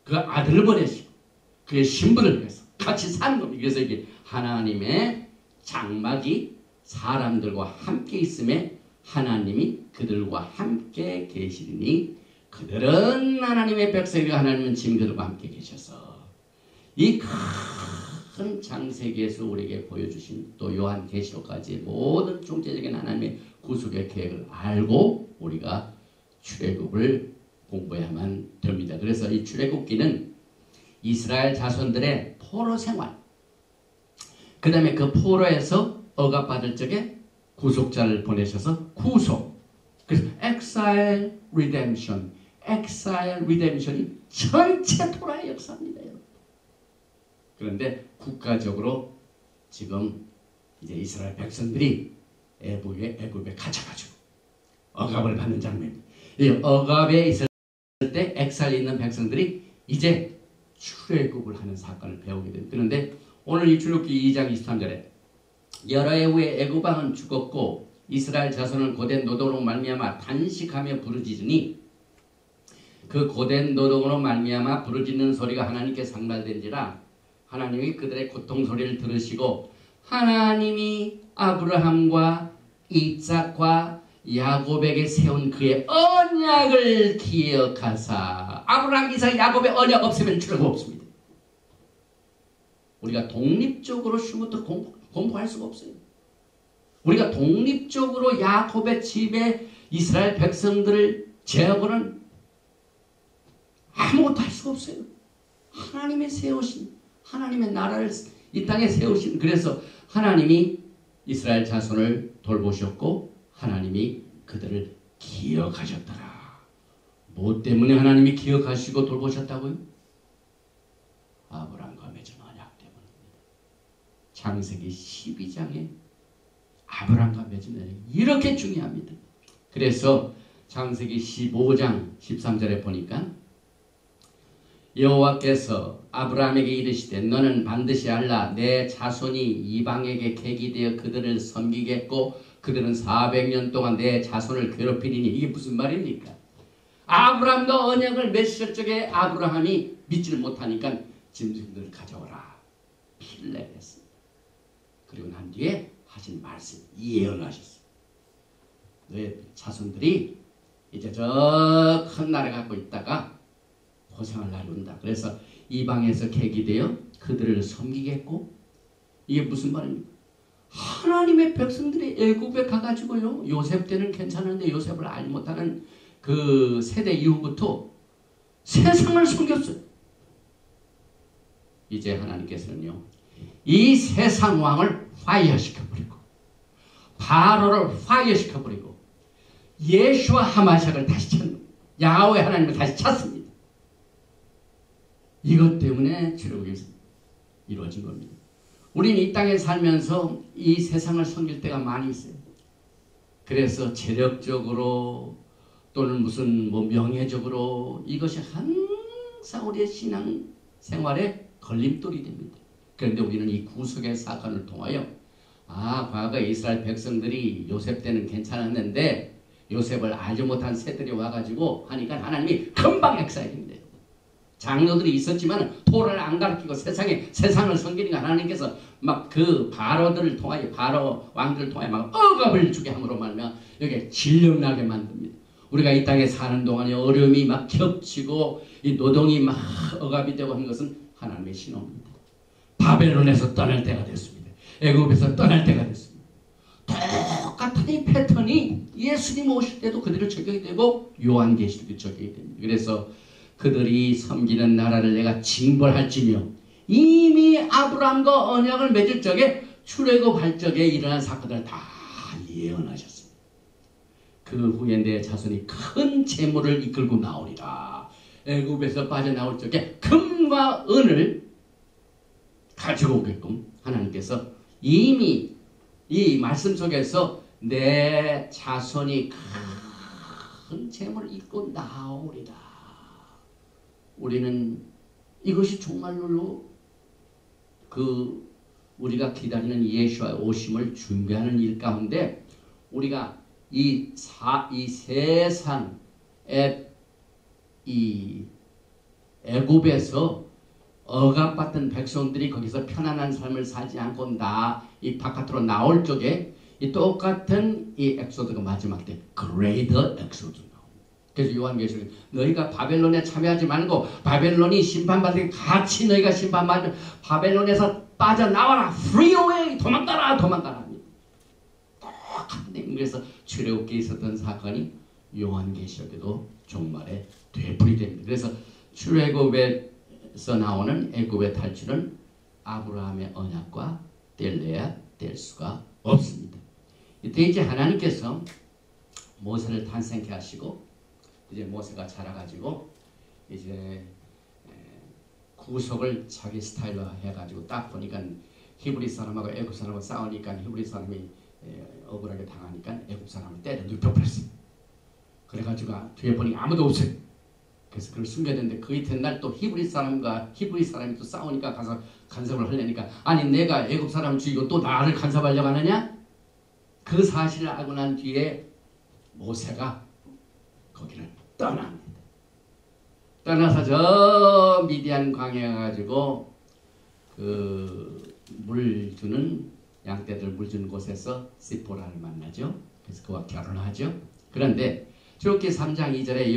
그 아들을 보내시고 그의 신부를 위해서 같이 사는 겁니다. 그래서 이게 하나님의 장막이 사람들과 함께 있음에 하나님이 그들과 함께 계시리니 그들은 하나님의 백성이고 하나님은 지금 그들과 함께 계셔서 이 큰 창세기에서 우리에게 보여주신 또 요한계시록까지 모든 총체적인 하나님의 구속의 계획을 알고 우리가 출애굽을 공부해야만 됩니다. 그래서 이 출애굽기는 이스라엘 자손들의 포로 생활 그 다음에 그 포로에서 억압받을 적에 구속자를 보내셔서 구속 그래서 exile redemption exile redemption이 전체 토라의 역사입니다. 여러분. 그런데 국가적으로 지금 이제 이스라엘 백성들이 애굽에 갇혀가지고 억압을 받는 장면입니다. 이 억압에 있을 때 엑살에 있는 백성들이 이제 출애굽을 하는 사건을 배우게 됩니다. 그런데 오늘 이 출애굽기 2장 23절에 여러 해 후에 애굽 왕은 죽었고 이스라엘 자손은 고된 노동으로 말미암아 단식하며 부르짖으니 그 고된 노동으로 말미암아 부르짖는 소리가 하나님께 상달된지라 하나님이 그들의 고통 소리를 들으시고 하나님이 아브라함과 이삭과 야곱에게 세운 그의 언약을 기억하사 아브라함, 이삭, 야곱의 언약 없으면 출애굽 없습니다. 우리가 독립적으로 슈부터 공부할 수가 없어요. 우리가 독립적으로 야곱의 집에 이스라엘 백성들을 제하고는 아무것도 할 수가 없어요. 하나님의 세우신 하나님의 나라를 이 땅에 세우신 그래서 하나님이 이스라엘 자손을 돌보셨고 하나님이 그들을 기억하셨더라. 뭐 때문에 하나님이 기억하시고 돌보셨다고요? 아브라함과 맺은 언약 때문입니다. 창세기 12장에 아브라함과 맺은 언약이 이렇게 중요합니다. 그래서 창세기 15장 13절에 보니까 여호와께서 아브라함에게 이르시되 너는 반드시 알라 내 자손이 이방에게 객이 되어 그들을 섬기겠고 그들은 400년 동안 내 자손을 괴롭히리니 이게 무슨 말입니까? 아브라함과 언약을 맺을 적에 아브라함이 믿지를 못하니까 짐승들을 가져오라 피를 내렸습니다. 그리고 난 뒤에 하신 말씀 예언을 하셨어요. 너의 자손들이 이제 저 큰 나라 갖고 있다가 고생할 날이 온다. 그래서 이방에서 객이 되어 그들을 섬기겠고 이게 무슨 말입니까? 하나님의 백성들이 애굽에 가가지고요. 요셉 때는 괜찮은데 요셉을 알지 못하는 그 세대 이후부터 세상을 섬겼어요. 이제 하나님께서는요. 이 세상 왕을 파이어시켜버리고 바로를 파이어시켜버리고 예수와 하마샥을 다시 찾는, 야훼 하나님을 다시 찾습니다. 이것 때문에 출애굽이 이루어진 겁니다. 우리는 이 땅에 살면서 이 세상을 섬길 때가 많이 있어요. 그래서 재력적으로 또는 무슨 명예적으로 이것이 항상 우리의 신앙 생활에 걸림돌이 됩니다. 그런데 우리는 이 구속의 사건을 통하여 과거 이스라엘 백성들이 요셉 때는 괜찮았는데 요셉을 알지 못한 새들이 와가지고 하니까 하나님이 금방 엑사이입니다. 장로들이 있었지만 토라를 안 가르치고 세상을 섬기니까 하나님께서 막 그 바로들을 통하여 바로 왕들을 통하여 막 억압을 주게 함으로 말하면 여기에 질력나게 만듭니다. 우리가 이 땅에 사는 동안에 어려움이 막 겹치고 이 노동이 막 억압이 되고 하는 것은 하나님의 신호입니다. 바벨론에서 떠날 때가 됐습니다. 애굽에서 떠날 때가 됐습니다. 똑같은 이 패턴이 예수님 오실 때도 그대로 적용이 되고 요한계시록도 적용이 됩니다. 그래서 그들이 섬기는 나라를 내가 징벌할지며 이미 아브라함과 언약을 맺을 적에 출애굽할 적에 일어난 사건들을 다 예언하셨습니다. 그 후에 내 자손이 큰 재물을 이끌고 나오리라. 애굽에서 빠져나올 적에 금과 은을 가지고 오게끔 하나님께서 이미 이 말씀 속에서 내 자손이 큰 재물을 이끌고 나오리라. 우리는 이것이 정말로 우리가 기다리는 예수와의 오심을 준비하는 일 가운데 우리가 이 세상에 이 애굽에서 억압받던 백성들이 거기서 편안한 삶을 살지 않고 이 바깥으로 나올 적에 이 똑같은 이 엑소드가 마지막 때 그레이터 엑소드 나옵니다. 그래서 요한계시록에 너희가 바벨론에 참여하지 말고 바벨론이 심판받을 때 같이 너희가 심판받을 바벨론에서 빠져나와라. free away. 도망가라. 합니다. 똑같은 그래서 출애굽기에 있었던 사건이 요한계시록에도 종말에 되풀이 됩니다. 그래서 출애굽에서 나오는 애굽의 탈출은 아브라함의 언약과 뗄래야 뗄 수가 없습니다. 이때 이제 하나님께서 모세를 탄생케 하시고 이제 모세가 자라가지고 이제 구속을 자기 스타일로 해가지고 딱 보니까 히브리 사람하고 애굽 사람하고 싸우니까 히브리 사람이 억울하게 당하니까 애굽 사람을 때려 눕혀버렸어요. 그래가지고 뒤에 보니 아무도 없어요. 그래서 그걸 숨겨야 되는데 그 이튿날 또 히브리 사람이 또 싸우니까 가서 간섭을 하려니까 아니 내가 애굽 사람 죽이고 또 나를 간섭하려고 하느냐? 그 사실을 알고 난 뒤에 모세가 거기를 떠납니다. 떠나서 저 미디안 광야에 가가지고 물 주는 양떼들 물 주는 곳에서 시포라를 만나죠. 그래서 그와 결혼하죠. 그런데 출애굽기 3장 2절에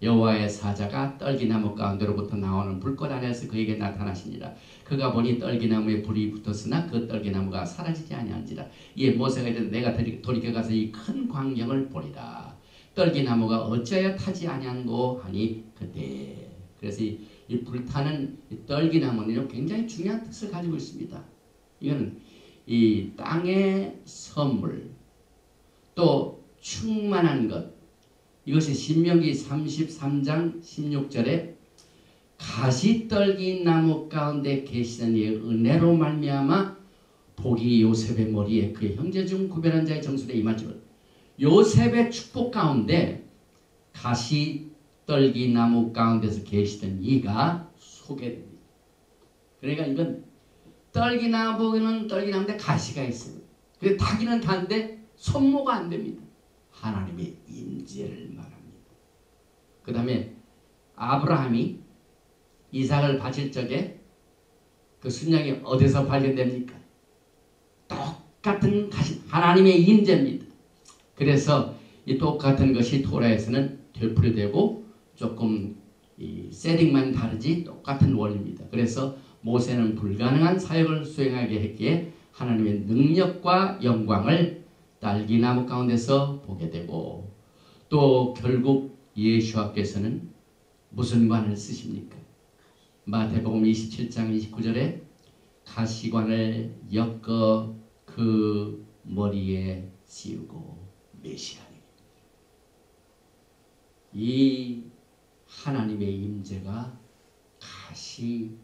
여호와의 사자가 떨기나무 가운데로부터 나오는 불꽃 안에서 그에게 나타나시니라. 그가 보니 떨기나무에 불이 붙었으나 그 떨기나무가 사라지지 아니한지라. 이에 모세가 이르되 내가 돌이켜가서 이 큰 광경을 보리라. 떨기나무가 어찌하여 타지 아니한고 하니 그때. 그래서 이 불타는 이 떨기나무는 굉장히 중요한 뜻을 가지고 있습니다. 이거는 이 땅의 선물 또 충만한 것, 이것이 신명기 33장 16절에 가시떨기 나무 가운데 계시는 이의 은혜로 말미암아 복이 요셉의 머리에 그의 형제 중 구별한 자의 정수에 임할지어다. 요셉의 축복 가운데 가시떨기 나무 가운데서 계시던 이가 소개됩니다. 그러니까 이건 떨기나무는 떨기나무인데 가시가 있습니다. 그래서 타기는 타는데 손모가 안 됩니다. 하나님의 임재를 말합니다. 그 다음에 아브라함이 이삭을 바칠 적에 그 순양이 어디서 발견됩니까? 똑같은 하나님의 임재입니다. 그래서 이 똑같은 것이 토라에서는 되풀이되고 조금 이 세팅만 다르지 똑같은 원리입니다. 그래서 모세는 불가능한 사역을 수행하게 했기에 하나님의 능력과 영광을 딸기나무 가운데서 보게 되고 또 결국 예수께서는 무슨 관을 쓰십니까? 마태복음 27장 29절에 가시관을 엮어 그 머리에 씌우고 매 계시하니. 이 하나님의 임재가 가시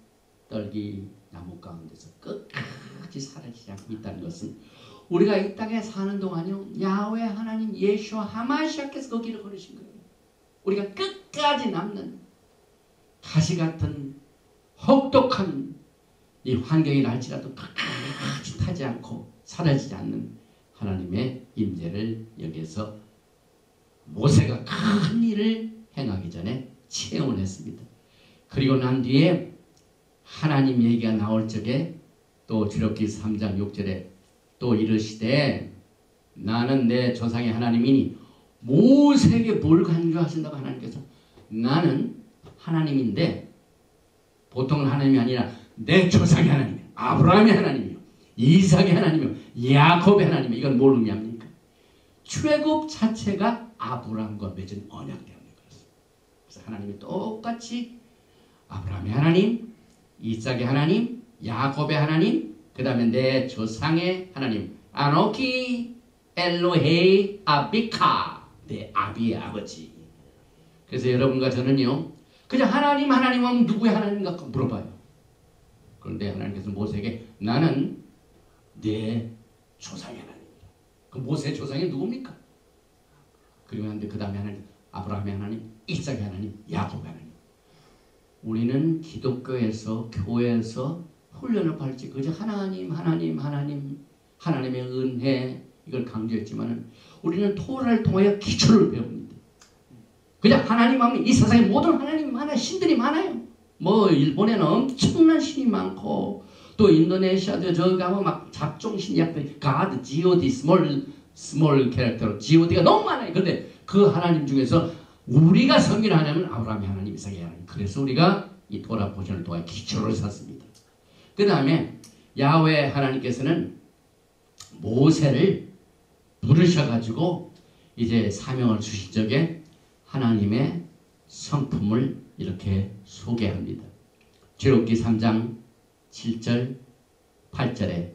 떨기 나무 가운데서 끝까지 사라지지 않고 있다는 것은 우리가 이 땅에 사는 동안요 야훼 하나님 예수와 하마시아께서 그 길을 걸으신 거예요. 우리가 끝까지 남는 가시 같은 혹독한 이 환경이 날지라도 끝까지 타지 않고 사라지지 않는 하나님의 임재를 여기에서 모세가 큰 일을 행하기 전에 체험을 했습니다. 그리고 난 뒤에 하나님 얘기가 나올 적에 또 출애굽기 3장 6절에 또 이르시되 나는 내 조상의 하나님이니 모세에게 뭘 강조하신다고 하나님께서 나는 하나님인데 보통 하나님이 아니라 내 조상의 하나님이요 아브라함의 하나님이요 이삭의 하나님이요 야곱의 하나님이요. 이건 뭘 의미합니까? 출애굽 자체가 아브라함과 맺은 언약 때문에 그렇습니다. 그래서 하나님이 똑같이 아브라함의 하나님, 이삭의 하나님, 야곱의 하나님, 그 다음에 내 조상의 하나님 아노키 엘로헤이 아비카 내 아비의 아버지. 그래서 여러분과 저는요 그냥 하나님 하면 누구의 하나님인가 물어봐요. 그런데 하나님께서 모세에게 나는 내 조상의 하나님이다. 그 모세의 조상이 누굽니까? 그리고 하는데 그 다음에 하나님 아브라함의 하나님, 이삭의 하나님, 야곱의 하나님. 우리는 기독교에서 교회에서 훈련을 받을지 그저 하나님의 은혜 이걸 강조했지만 우리는 토라를 통하여 기초를 배웁니다. 그냥 하나님 하면 이 세상에 모든 하나님 많아요. 신들이 많아요. 뭐 일본에는 엄청난 신이 많고 또 인도네시아도 저기 가면 막 잡종신이 약간 God, God, small 캐릭터로 GOD가 너무 많아요. 그런데 그 하나님 중에서 우리가 섬기는 하나님은 아브라함의 하나님, 이삭의 하나님. 그래서 우리가 이 토라 포션을 통해 기초를 샀습니다. 그 다음에 야훼 하나님께서는 모세를 부르셔가지고 이제 사명을 주신 적에 하나님의 성품을 이렇게 소개합니다. 출애굽기 3장 7절 8절에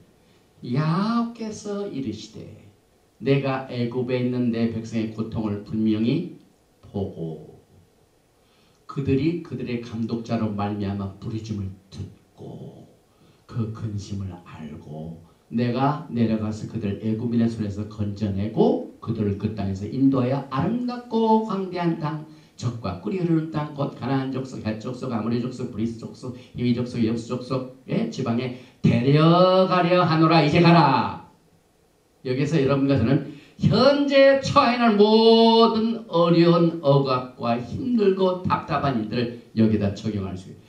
야훼께서 이르시되 내가 애굽에 있는 내 백성의 고통을 분명히 보고 그들이 그들의 감독자로 말미암아 부르짖음을 듣고 그 근심을 알고 내가 내려가서 그들 애굽인의 손에서 건져내고 그들을 그 땅에서 인도하여 아름답고 광대한 땅 적과 꿀이 흐르는 땅 곧 가나안 족속, 헷 족속, 아모리 족속, 브리스 족속, 히위 족속, 여부스 족속의 지방에 데려가려 하노라. 이제 가라. 여기서 여러분과 저는 현재 처해 있는 모든 어려운 억압과 힘들고 답답한 일들을 여기다 적용할 수 있어요.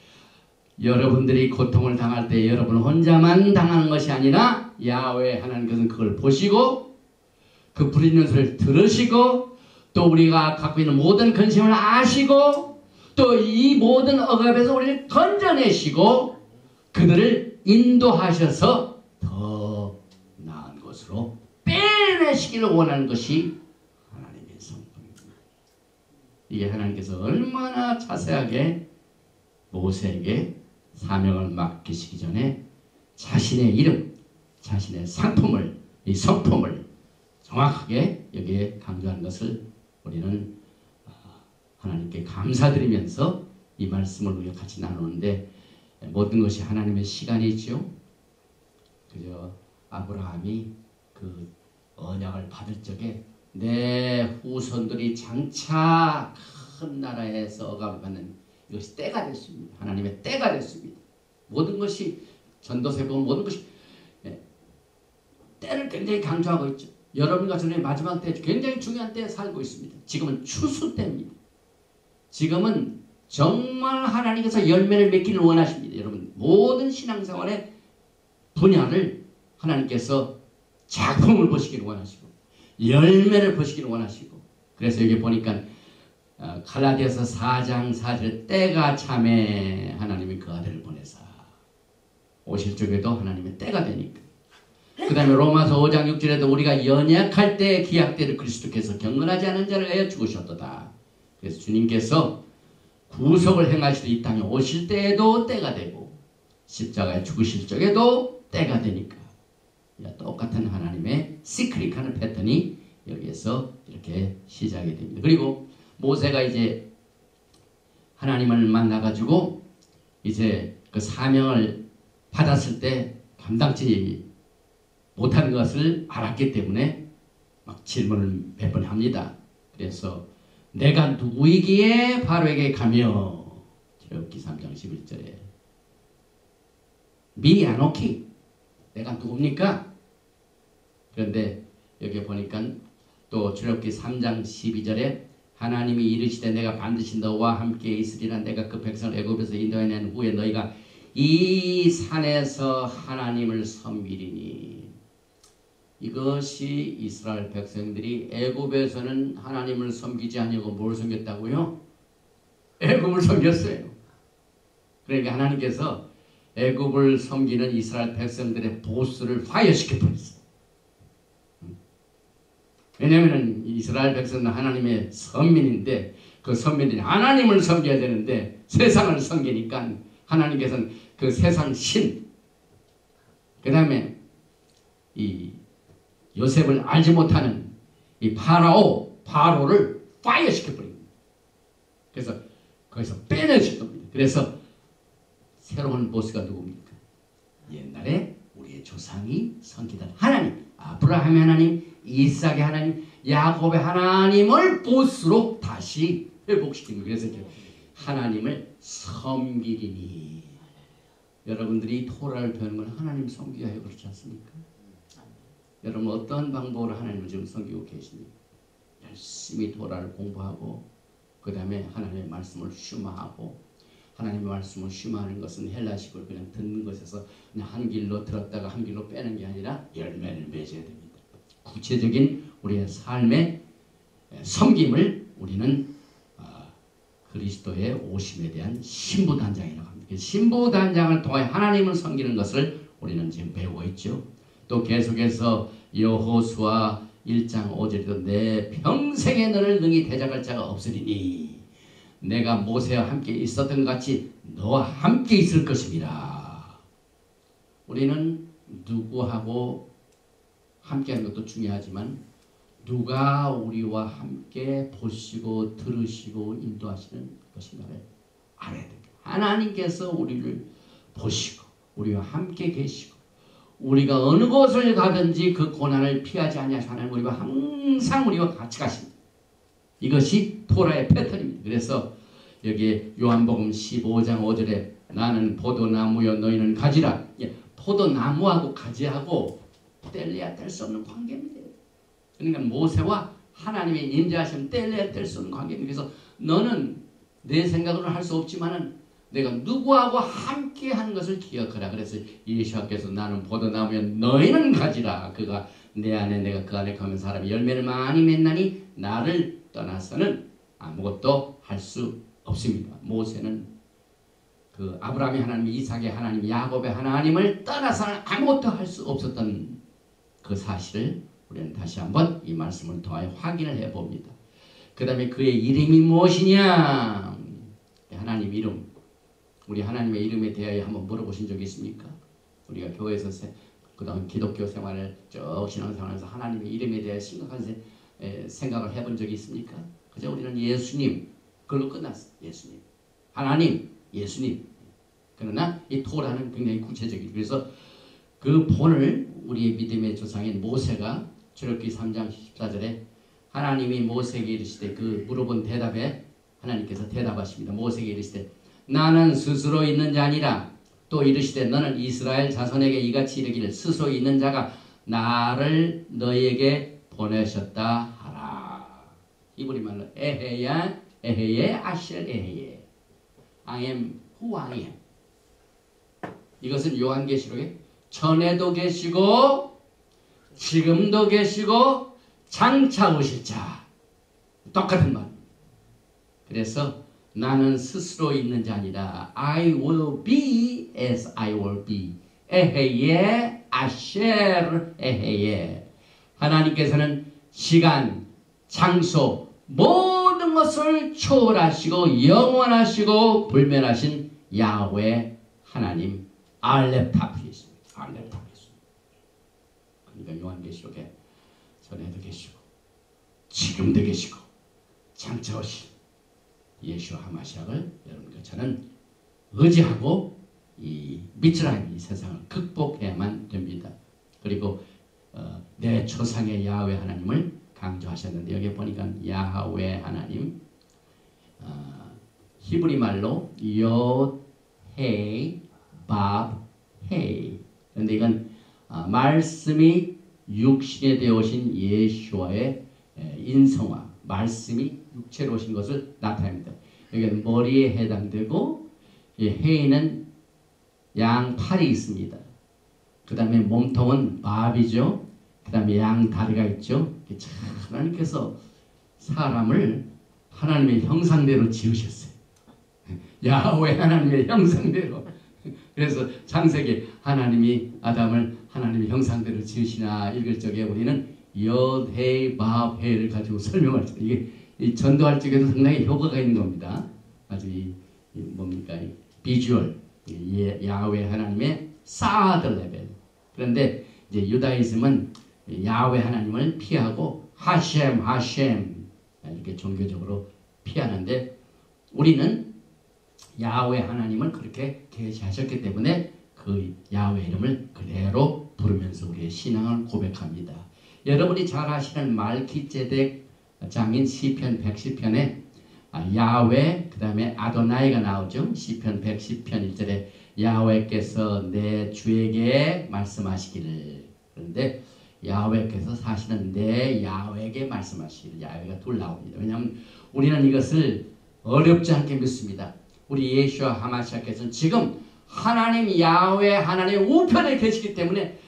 여러분들이 고통을 당할 때 여러분 혼자만 당하는 것이 아니라 야훼 하나님께서는 그걸 보시고 그 부르짖는 소리를 들으시고 또 우리가 갖고 있는 모든 근심을 아시고 또 이 모든 억압에서 우리를 건져내시고 그들을 인도하셔서 더 나은 곳으로 빼내시기를 원하는 것이 하나님의 성품입니다. 이게 하나님께서 얼마나 자세하게 모세에게 사명을 맡기시기 전에 자신의 이름, 자신의 상품을, 이 성품을 정확하게 여기에 강조하는 것을 우리는 하나님께 감사드리면서 이 말씀을 우리가 같이 나누는데 모든 것이 하나님의 시간이죠. 그저 아브라함이 그 언약을 받을 적에 내 후손들이 장차 큰 나라에서 억압을 받는 이것이 때가 됐습니다. 하나님의 때가 됐습니다. 모든 것이 전도서에 보면 모든 것이 때를 굉장히 강조하고 있죠. 여러분과 저는 마지막 때 굉장히 중요한 때에 살고 있습니다. 지금은 추수 때입니다. 지금은 정말 하나님께서 열매를 맺기를 원하십니다. 여러분 모든 신앙생활의 분야를 하나님께서 작품을 보시기를 원하시고 열매를 보시기를 원하시고 그래서 여기 보니까 갈라디아서 4장 4절에 때가 참에 하나님이 그 아들을 보내사 오실 적에도 하나님의 때가 되니까 그 다음에 로마서 5장 6절에도 우리가 연약할 때 기약대를 그리스도께서 경건하지 않은 자를 위하여 죽으셨도다. 그래서 주님께서 구속을 행하시되 이 땅에 오실 때에도 때가 되고 십자가에 죽으실 적에도 때가 되니까 똑같은 하나님의 시크릿하는 패턴이 여기에서 이렇게 시작이 됩니다. 그리고 모세가 이제 하나님을 만나가지고 이제 그 사명을 받았을 때 감당치 못한 것을 알았기 때문에 막 질문을 몇 번 합니다. 그래서 내가 누구이기에 바로에게 가며 출애굽기 3장 11절에 미 아노키 내가 누굽니까? 그런데 여기 보니까 또 출애굽기 3장 12절에 하나님이 이르시되 내가 반드시 너와 함께 있으리라. 내가 그 백성을 애굽에서 인도해 낸 후에 너희가 이 산에서 하나님을 섬기리니. 이것이 이스라엘 백성들이 애굽에서는 하나님을 섬기지 아니하고 뭘 섬겼다고요? 애굽을 섬겼어요. 그러니까 하나님께서 애굽을 섬기는 이스라엘 백성들의 보스를 파괴시켜 버렸어요. 왜냐하면 이스라엘 백성은 하나님의 선민인데 그 선민들이 하나님을 섬겨야 되는데 세상을 섬기니까 하나님께서는 그 세상 신, 그 다음에 이 요셉을 알지 못하는 이 바로를 파이어시켜버립니다. 그래서 거기서 빼내실 겁니다. 그래서 새로운 보스가 누굽니까? 옛날에 우리의 조상이 섬기던 하나님, 아브라함의 하나님, 이삭의 하나님, 야곱의 하나님을 보스로 다시 회복시킨 거예요. 그래서 하나님을 섬기리니. 여러분들이 토라를 배우는 건 하나님 섬기기 해요. 그렇지 않습니까? 여러분 어떤 방법으로 하나님을 지금 섬기고 계십니까? 열심히 토라를 공부하고 그 다음에 하나님의 말씀을 슈마하고, 하나님의 말씀을 슈마하는 것은 헬라식으로 그냥 듣는 것에서 그냥 한 길로 들었다가 한 길로 빼는 게 아니라 열매를 맺어야 됩니다. 구체적인 우리의 삶의 섬김을 우리는 그리스도의 오심에 대한 신부단장이라고 합니다. 신부단장을 통해 하나님을 섬기는 것을 우리는 지금 배우고 있죠. 또 계속해서 여호수아 1장 5절에도 내 평생에 너를 능히 대적할 자가 없으리니 내가 모세와 함께 있었던 것 같이 너와 함께 있을 것입니다. 우리는 누구하고 함께하는 것도 중요하지만 누가 우리와 함께 보시고 들으시고 인도하시는 것인가를 알아야 됩니다. 하나님께서 우리를 보시고 우리와 함께 계시고 우리가 어느 곳을 가든지 그 고난을 피하지 아니하시고 하나님 우리와 항상 우리와 같이 가십니다. 이것이 토라의 패턴입니다. 그래서 여기 요한복음 15장 5절에 나는 포도나무여 너희는 가지라. 포도나무하고 가지하고 뗄래야 뗄 수 없는 관계입니다. 그러니까 모세와 하나님의 임재하심 뗄래야 뗄 수 없는 관계입니다. 그래서 너는 내 생각으로 할 수 없지만은 내가 누구하고 함께 하는 것을 기억하라. 그래서 예수께서 나는 포도나무여 너희는 가지라. 그가 내 안에 내가 그 안에 가면 사람이 열매를 많이 맺나니 나를 떠나서는 아무것도 할 수 없습니다. 모세는 그 아브라함의 하나님, 이삭의 하나님, 야곱의 하나님을 떠나서는 아무것도 할 수 없었던 그 사실을 우리는 다시 한번 이 말씀을 통하여 확인을 해봅니다. 그 다음에 그의 이름이 무엇이냐? 하나님 이름. 우리 하나님의 이름에 대하여 한번 물어보신 적이 있습니까? 우리가 교회에서 그 다음 기독교 생활을 쭉 신앙생활에서 하나님의 이름에 대해 심각한 생각을 해본 적이 있습니까? 그저 우리는 예수님 그걸로 끝났어. 예수님, 하나님, 예수님. 그러나 이 토라는 굉장히 구체적이죠. 그래서 그 본을 우리의 믿음의 조상인 모세가 출애굽기 3장 14절에 하나님이 모세에게 이르시되 그 물어본 대답에 하나님께서 대답하십니다. 모세에게 이르시되 나는 스스로 있는 자 아니라 또 이르시되 너는 이스라엘 자손에게 이같이 이르기를 스스로 있는 자가 나를 너희에게 보내셨다 하라. 이분이 말로 에헤야 에헤예 아실 에헤예 I am who I am. 이것은 요한계시록에 전에도 계시고 지금도 계시고 장차 오실 자 똑같은 말. 그래서 나는 스스로 있는 자 아니라 I will be as I will be. 에헤예 아셰르 에헤예. 하나님께서는 시간, 장소 모든 것을 초월하시고 영원하시고 불멸하신 야훼 하나님 알렙타프이십니다. 알렙타프이십니다. 그러니까 요한계시록에 전에도 계시고 지금도 계시고 장차 오실 예수와 하마시아를 여러분과 저는 의지하고 이 미츠라임 이 세상을 극복해야만 됩니다. 그리고 내 조상의 야훼 하나님을 강조하셨는데 여기 보니까 야훼 하나님 히브리 말로 옅 헤이 밥 헤이. 그런데 이건 말씀이 육신에 되어 오신 예수와의 인성화, 말씀이 육체로 오신 것을 나타냅니다. 여기는 머리에 해당되고 헤이는 양 팔이 있습니다. 그 다음에 몸통은 밥이죠. 그 다음에 양 다리가 있죠. 하나님께서 사람을 하나님의 형상대로 지으셨어요. 야훼 하나님의 형상대로. 그래서 창세기 하나님이 아담을 하나님의 형상대로 지으시나 읽을 적에 우리는 옅 헤이 밥 헤이를 가지고 설명할 때 이게 이 전도할 적에도 상당히 효과가 있는 겁니다. 아주 이 뭡니까 이 비주얼 야훼 하나님의 사드 레벨. 그런데 이제 유다이즘은 야훼 하나님을 피하고 하셴 이렇게 종교적으로 피하는데 우리는 야훼 하나님을 그렇게 계시하셨기 때문에 그 야훼 이름을 그대로 부르면서 우리의 신앙을 고백합니다. 여러분이 잘 아시는 말기ጼ덱 장인 시편 110편에 야훼 그 다음에 아도나이가 나오죠. 시편 110편 1절에 야훼께서 내 주에게 말씀하시기를. 그런데 야훼께서 사실은 내 야훼에게 말씀하시기를. 야훼가 둘 나옵니다. 왜냐하면 우리는 이것을 어렵지 않게 믿습니다. 우리 예수와 하마시아께서는 지금 하나님 야훼 하나님의 우편에 계시기 때문에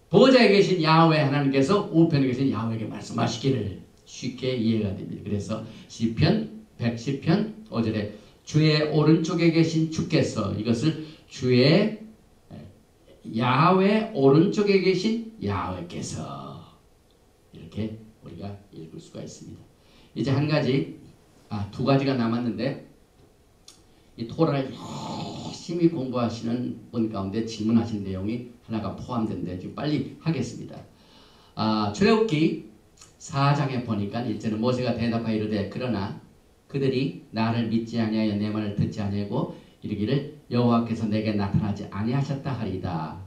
보좌에 계신 야훼 하나님께서 우편에 계신 야훼에게 말씀하시기를 쉽게 이해가 됩니다. 그래서 시편 110편 5절에 주의 오른쪽에 계신 주께서 이것을 주의 야훼 오른쪽에 계신 야훼께서 이렇게 우리가 읽을 수가 있습니다. 이제 한 가지 두 가지가 남았는데 이 토라를 열심히 공부하시는 분 가운데 질문하신 내용이 하나가 포함된데 지금 빨리 하겠습니다. 출애굽기 4장에 보니까 1절은 모세가 대답하여 이르되 그러나 그들이 나를 믿지 아니하여 내 말을 듣지 아니하고 이르기를 여호와께서 내게 나타나지 아니하셨다 하리이다.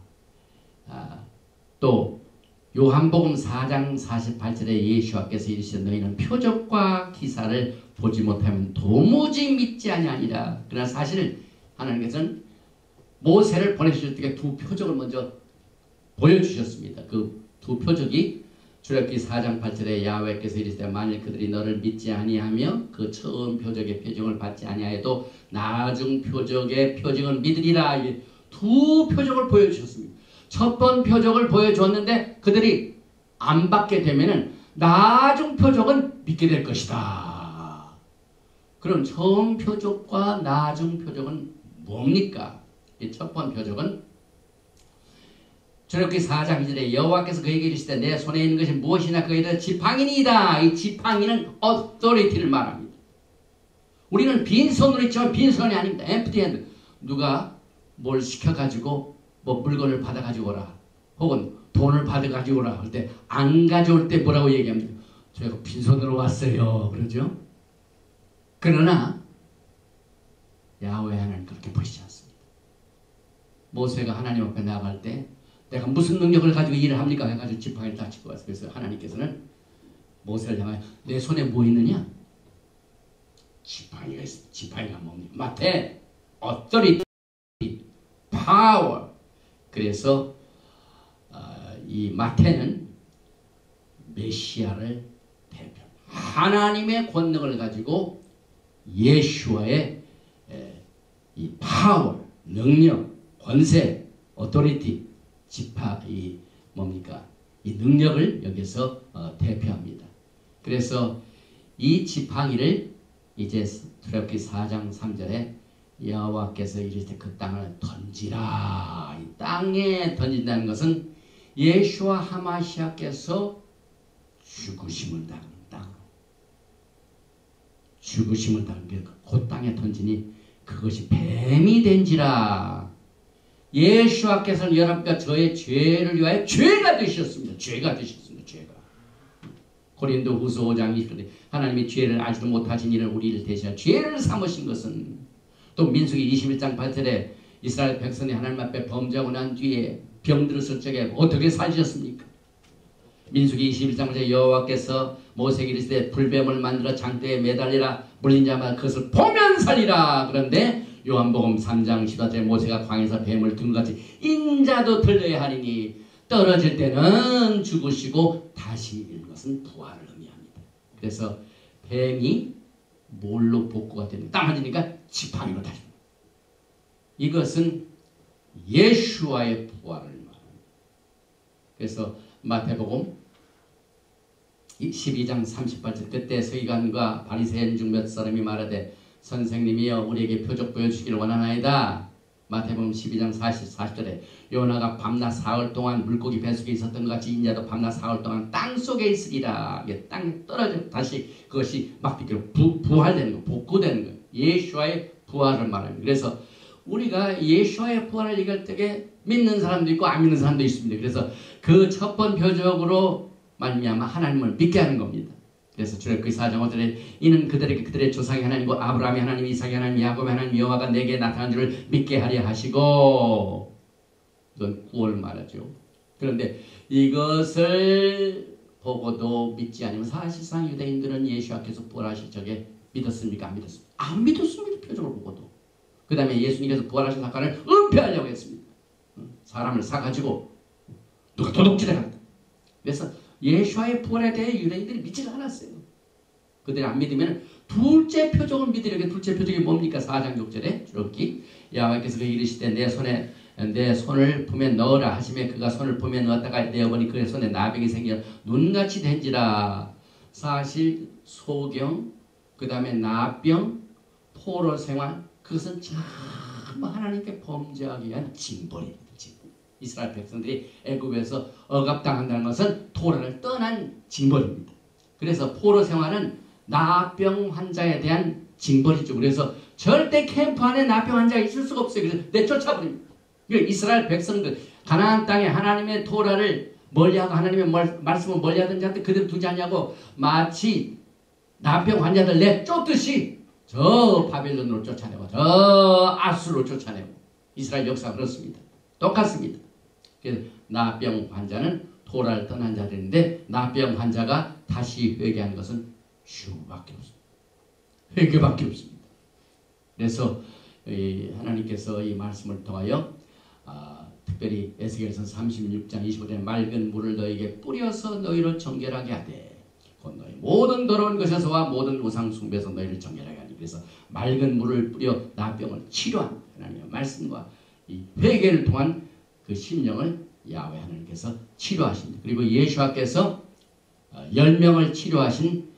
또 요한복음 4장 48절에 예수께서 이르시되 너희는 표적과 기사를 보지 못하면 도무지 믿지 아니하니라. 그러나 사실 하나님께서는 모세를 보내주실 때 두 표적을 먼저 보여주셨습니다. 그 두 표적이 출애굽기 4장 8절에 야훼께서 이르시되 만일 그들이 너를 믿지 아니하며 그 처음 표적의 표징을 받지 아니하여도 나중 표적의 표징을 믿으리라. 두 표적을 보여주셨습니다. 첫 번 표적을 보여주었는데 그들이 안 받게 되면은 나중 표적은 믿게 될 것이다. 그럼 처음 표적과 나중 표적은 뭡니까? 이 첫 번 표적은 출애굽기 4장 2절에 여호와께서 그에게 이르시되 내 손에 있는 것이 무엇이냐 그에게 지팡이니이다. 이 지팡이는 authority를 말합니다. 우리는 빈손으로 있지만 빈손이 아닙니다. empty hand. 누가 뭘 시켜가지고 뭐 물건을 받아가지고 오라 혹은 돈을 받아가지고 오라 할 때 안 가져올 때 뭐라고 얘기합니까? 저희가 빈손으로 왔어요. 그러죠? 그러나 야훼 하나님 그렇게 보시지 않습니다. 모세가 하나님 앞에 나아갈 때 내가 무슨 능력을 가지고 일을 합니까? 해가지고 지팡이를 다 짚고 왔어요. 그래서 하나님께서는 모세를 향하여 내 손에 뭐 있느냐? 지팡이가 있어. 지팡이가 뭡니까? 마태, authority, power. 그래서 이 마태는 메시아를 대표. 하나님의 권능을 가지고 예수와의 이 파워, 능력, 권세, authority, 이 뭡니까? 이 능력을 여기서 대표합니다. 그래서 이 지팡이를 이제 출애굽기 4장 3절에 여호와께서 이르시되 그 땅을 던지라. 이 땅에 던진다는 것은 예수와 하마시아께서 죽으심을 당한 땅. 죽으심을 당한 게 그 땅에 던지니 그것이 뱀이 된지라. 예수께서는 여러분과 저의 죄를 위하여 죄가 되셨습니다. 죄가 되셨습니다. 죄가. 고린도 후서 5장 20절에 하나님이 죄를 알지도 못하신 이를 우리를 대신하여 죄를 삼으신 것은, 또 민수기 21장 8절에 이스라엘 백성이 하나님 앞에 범죄하고 난 뒤에 병들었을 적에 어떻게 살리셨습니까? 민수기 21장 8절에 여호와께서 모세에게 이르시되 불뱀을 만들어 장대에 매달리라, 물린 자마다 그것을 보면 살리라. 그런데 요한복음 3장 14절에 모세가 광야에서 뱀을 든 것 같이 인자도 들려야 하리니 떨어질 때는 죽으시고 다시 일는 것은 부활을 의미합니다. 그래서 뱀이 뭘로 복구가 되는, 땀 흘리니까 지팡이로 다시. 이것은 예수와의 부활을 말합니다. 그래서 마태복음 12장 38절 그때 서기관과 바리새인 중 몇 사람이 말하되 선생님이여 우리에게 표적 보여주기를 원하나이다. 마태복음 12장 40절에 요나가 밤낮 사흘 동안 물고기 뱃속에 있었던 것 같이 인자도 밤낮 사흘 동안 땅속에 있으리라. 땅에 떨어져 다시 그것이 막 부활되는 거, 복구되는 거, 예수와의 부활을 말합니다. 그래서 우리가 예수와의 부활을 얘기할 때 믿는 사람도 있고 안 믿는 사람도 있습니다. 그래서 그 첫 번 표적으로 말미암아 하나님을 믿게 하는 겁니다. 그래서 출애굽기 4장 5절에 이는 그들에게 그들의 조상의 하나님이고 아브라함의 하나님, 이삭의 하나님, 야곱의 하나님 여호와가 내게 나타난 줄을 믿게 하려 하시고, 이건 구원을 말하죠. 그런데 이것을 보고도 믿지 않으면 사실상 유대인들은 예수께서 부활하실 적에 믿었습니까? 안 믿었습니까? 안 믿었습니다. 표적을 보고도. 그 다음에 예수님께서 부활하신 사건을 은폐하려고 했습니다. 사람을 사가지고 누가 도둑질을 한다. 그래서 예수와의 부활에 대해 유대인들이 믿지를 않았어요. 그들이 안 믿으면 둘째 표적을 믿으려고. 둘째 표적이 뭡니까? 4장 6절에 출애굽기 여호와께서 그에게 이르시되 내 손을 품에 넣어라 하시매 그가 손을 품에 넣었다가 내어보니 그의 손에 나병이 생겨 눈같이 된지라. 사실 소경, 그 다음에 나병, 포로 생활, 그것은 전부 하나님께 범죄하기 위한 징벌입니다. 이스라엘 백성들이 애굽에서 억압당한다는 것은 토라를 떠난 징벌입니다. 그래서 포로 생활은 나병 환자에 대한 징벌이죠. 그래서 절대 캠프 안에 나병 환자가 있을 수가 없어요. 그래서 내쫓아버립니다. 이스라엘 백성들 가나안 땅에 하나님의 토라를 멀리하고 하나님의 말씀을 멀리하던 자한테 그대로 두지 않냐고 마치 나병 환자들 내쫓듯이 저 바벨론으로 쫓아내고 저 아수로 쫓아내고 이스라엘 역사가 그렇습니다. 똑같습니다. 그래서 나병 환자는 토라를 떠난 자들인데 나병 환자가 다시 회개하는 것은 슈밖에 없습니다. 회개밖에 없습니다. 그래서 하나님께서 이 말씀을 통하여 특별히 에스겔서 36장 25절에 맑은 물을 너에게 뿌려서 너희를 정결하게 하되 곧 너희 모든 더러운 것에서와 모든 우상 숭배에서 너희를 정결하게 하니. 그래서 맑은 물을 뿌려 나병을 치료한 하나님의 말씀과 이 회개를 통한 그 심령을 야훼 하나님께서 치료하십니다. 그리고 예수께서 10명을 치료하신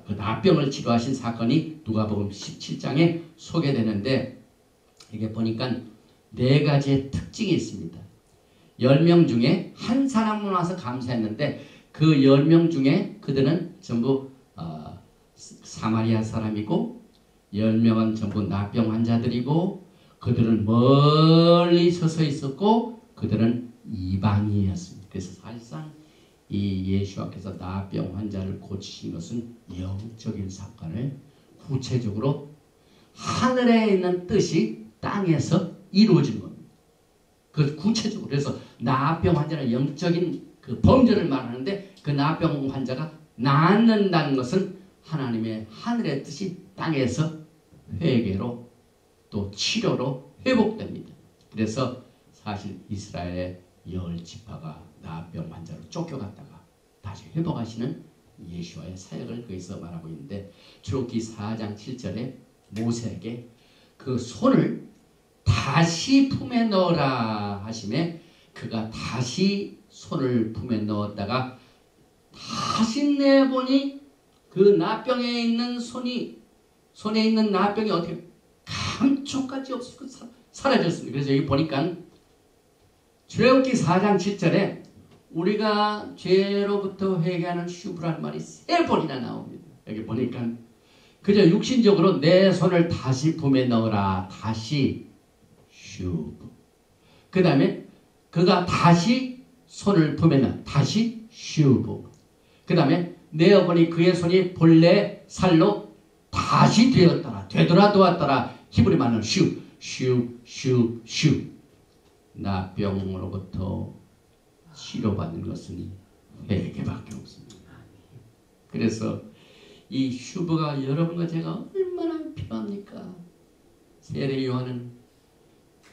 그 나병을 치료하신 사건이 누가복음 17장에 소개되는데 이게 보니까 4가지의 특징이 있습니다. 10명 중에 한 사람만 와서 감사했는데 그 10명 중에 그들은 전부 사마리아 사람이고 10명은 전부 나병 환자들이고 그들은 멀리 서서 있었고 그들은 이방인이었습니다. 그래서 사실상 이 예수께서 나병 환자를 고치신 것은 영적인 사건을 구체적으로 하늘에 있는 뜻이 땅에서 이루어진 겁니다. 그 구체적으로. 그래서 나병 환자는 영적인 그 범죄를 말하는데 그 나병 환자가 낫는다는 것은 하나님의 하늘의 뜻이 땅에서 회개로 또 치료로 회복됩니다. 그래서 사실 이스라엘의 10지파가 나병 환자로 쫓겨갔다가 다시 회복하시는 예수와의 사역을 거기서 말하고 있는데 출애굽기 4장 7절에 모세에게 그 손을 다시 품에 넣어라 하시매 그가 다시 손을 품에 넣었다가 다시 내보니 그 나병에 있는 손에 있는 나병이 어떻게 감쪽같이 없어지고 사라졌습니다. 그래서 여기 보니까 출애굽기 4장 7절에 우리가 죄로부터 회개하는 슈브라는 말이 3번이나 나옵니다. 여기 보니까 그저 육신적으로 내 손을 다시 품에 넣어라. 다시 슈브. 그 다음에 그가 다시 손을 품에 넣어. 다시 슈브. 그 다음에 내어보니 그의 손이 본래 살로 다시 되었더라. 되돌아왔더라. 히브리 말로 슈. 나병으로부터 치료받는 것은 회개밖에 없습니다. 그래서 이 슈브가 여러분과 제가 얼마나 필요합니까? 세례 요한은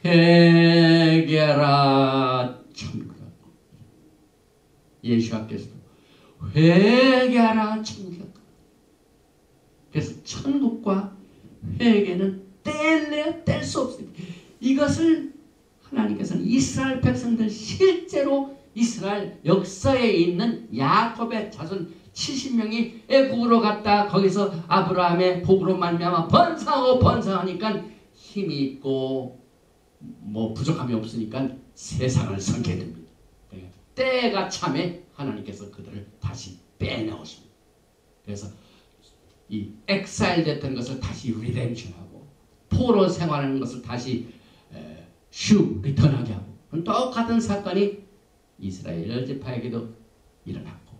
회개하라 천국이라. 예수께서도 회개하라 천국이라. 그래서 천국과 회개는 뗄래야 뗄 수 없습니다. 이것을 하나님께서는 이스라엘 백성들, 실제로 이스라엘 역사에 있는 야곱의 자손 70명이 애굽으로 갔다 거기서 아브라함의 복으로 말미암아 번성하니까 힘이 있고 뭐 부족함이 없으니까 세상을 섬게 됩니다. 그러니까 때가 참에 하나님께서 그들을 다시 빼내오십니다. 그래서 이 엑사일 됐던 것을 다시 리뎀션하고 포로 생활하는 것을 다시 리턴하게 하고, 똑같은 사건이 이스라엘 열지파에게도 일어났고,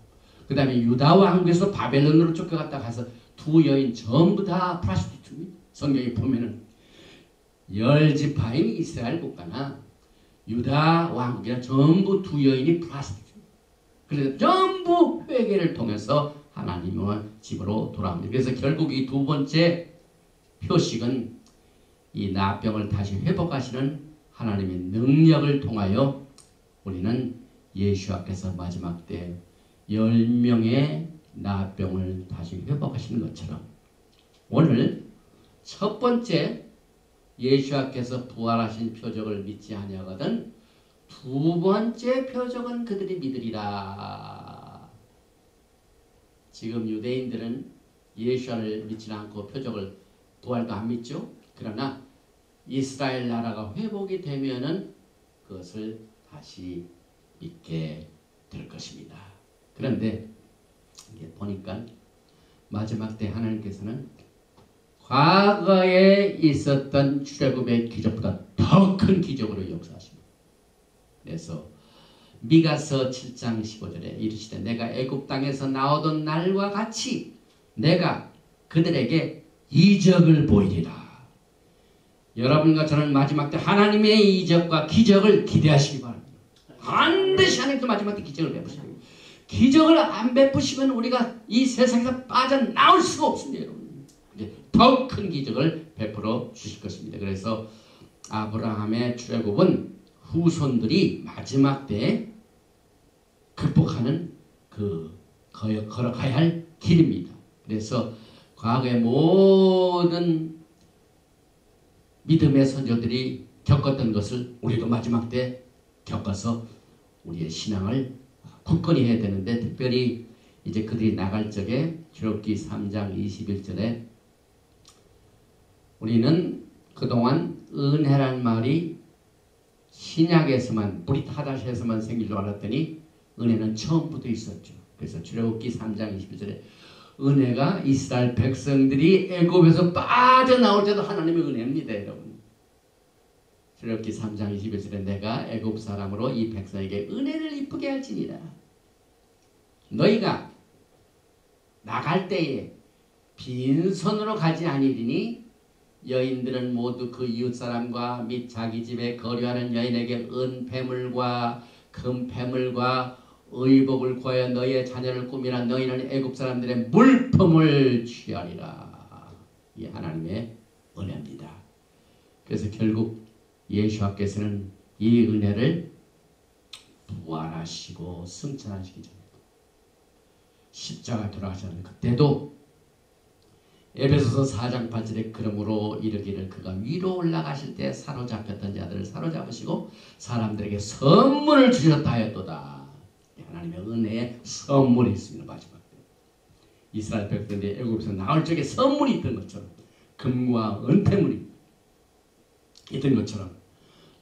그 다음에 유다 왕국에서 바벨론으로 쫓겨갔다 가서 두 여인 전부 다 프라스티튜입니다. 성경에 보면은 열지파인 이스라엘 국가나 유다 왕국이나 전부 두 여인이 프라스티튜. 그래서 전부 회개를 통해서 하나님의 집으로 돌아옵니다. 그래서 결국 이 두 번째 표식은 이 나병을 다시 회복하시는 하나님의 능력을 통하여 우리는 예수 앞에서 마지막 때 10명의 나병을 다시 회복하시는 것처럼, 오늘 첫 번째 예수 앞에서 부활하신 표적을 믿지 아니하거든 두 번째 표적은 그들이 믿으리라. 지금 유대인들은 예수를 믿지 않고 표적을 부활도 안 믿죠. 그러나 이스라엘 나라가 회복이 되면은 그것을 다시 믿게 될 것입니다. 그런데 이게 보니까 마지막 때 하나님께서는 과거에 있었던 출애굽의 기적보다 더 큰 기적으로 역사하십니다. 그래서 미가서 7장 15절에 이르시되 내가 애굽 땅에서 나오던 날과 같이 내가 그들에게 이적을 보이리라. 여러분과 저는 마지막 때 하나님의 이적과 기적을 기대하시기 바랍니다. 반드시 하나님께서 마지막 때 기적을 베푸십니다. 기적을 안 베푸시면 우리가 이 세상에서 빠져나올 수가 없습니다. 여러분. 더 큰 기적을 베풀어 주실 것입니다. 그래서 아브라함의 출애굽은 후손들이 마지막 때에 극복하는 걸어가야 할 길입니다. 그래서 과거의 모든 믿음의 선조들이 겪었던 것을 우리도 마지막 때 겪어서 우리의 신앙을 굳건히 해야 되는데, 특별히 이제 그들이 나갈 적에 출애굽기 3장 21절에 우리는 그동안 은혜란 말이 신약에서만, 브릿 하다시에서만 생길 줄 알았더니 은혜는 처음부터 있었죠. 그래서 출애굽기 3장 21절에 은혜가 이스라엘 백성들이 애굽에서 빠져나올 때도 하나님의 은혜입니다. 여러분. 출애굽기 3장 21절에 내가 애굽 사람으로 이 백성에게 은혜를 이쁘게 할지니라. 너희가 나갈 때에 빈손으로 가지 아니리니 여인들은 모두 그 이웃사람과 및 자기 집에 거류하는 여인에게 은폐물과 금폐물과 의복을 구하여 너희의 자녀를 꾸미라. 너희는 애굽 사람들의 물품을 취하리라. 이 하나님의 은혜입니다. 그래서 결국 예수 앞께서는 이 은혜를 부활하시고 승천하시기 전에 십자가 돌아가셨는데, 그때도 에베소서 4장 8절에 그러므로 이르기를 그가 위로 올라가실 때 사로잡혔던 자들을 사로잡으시고 사람들에게 선물을 주셨다 하였도다. 하나님의 은혜의 선물이 있습니다. 마지막 때 이스라엘 백성들이 애굽에서 나올 적에 선물이 있던 것처럼, 금과 은폐물이 있던 것처럼,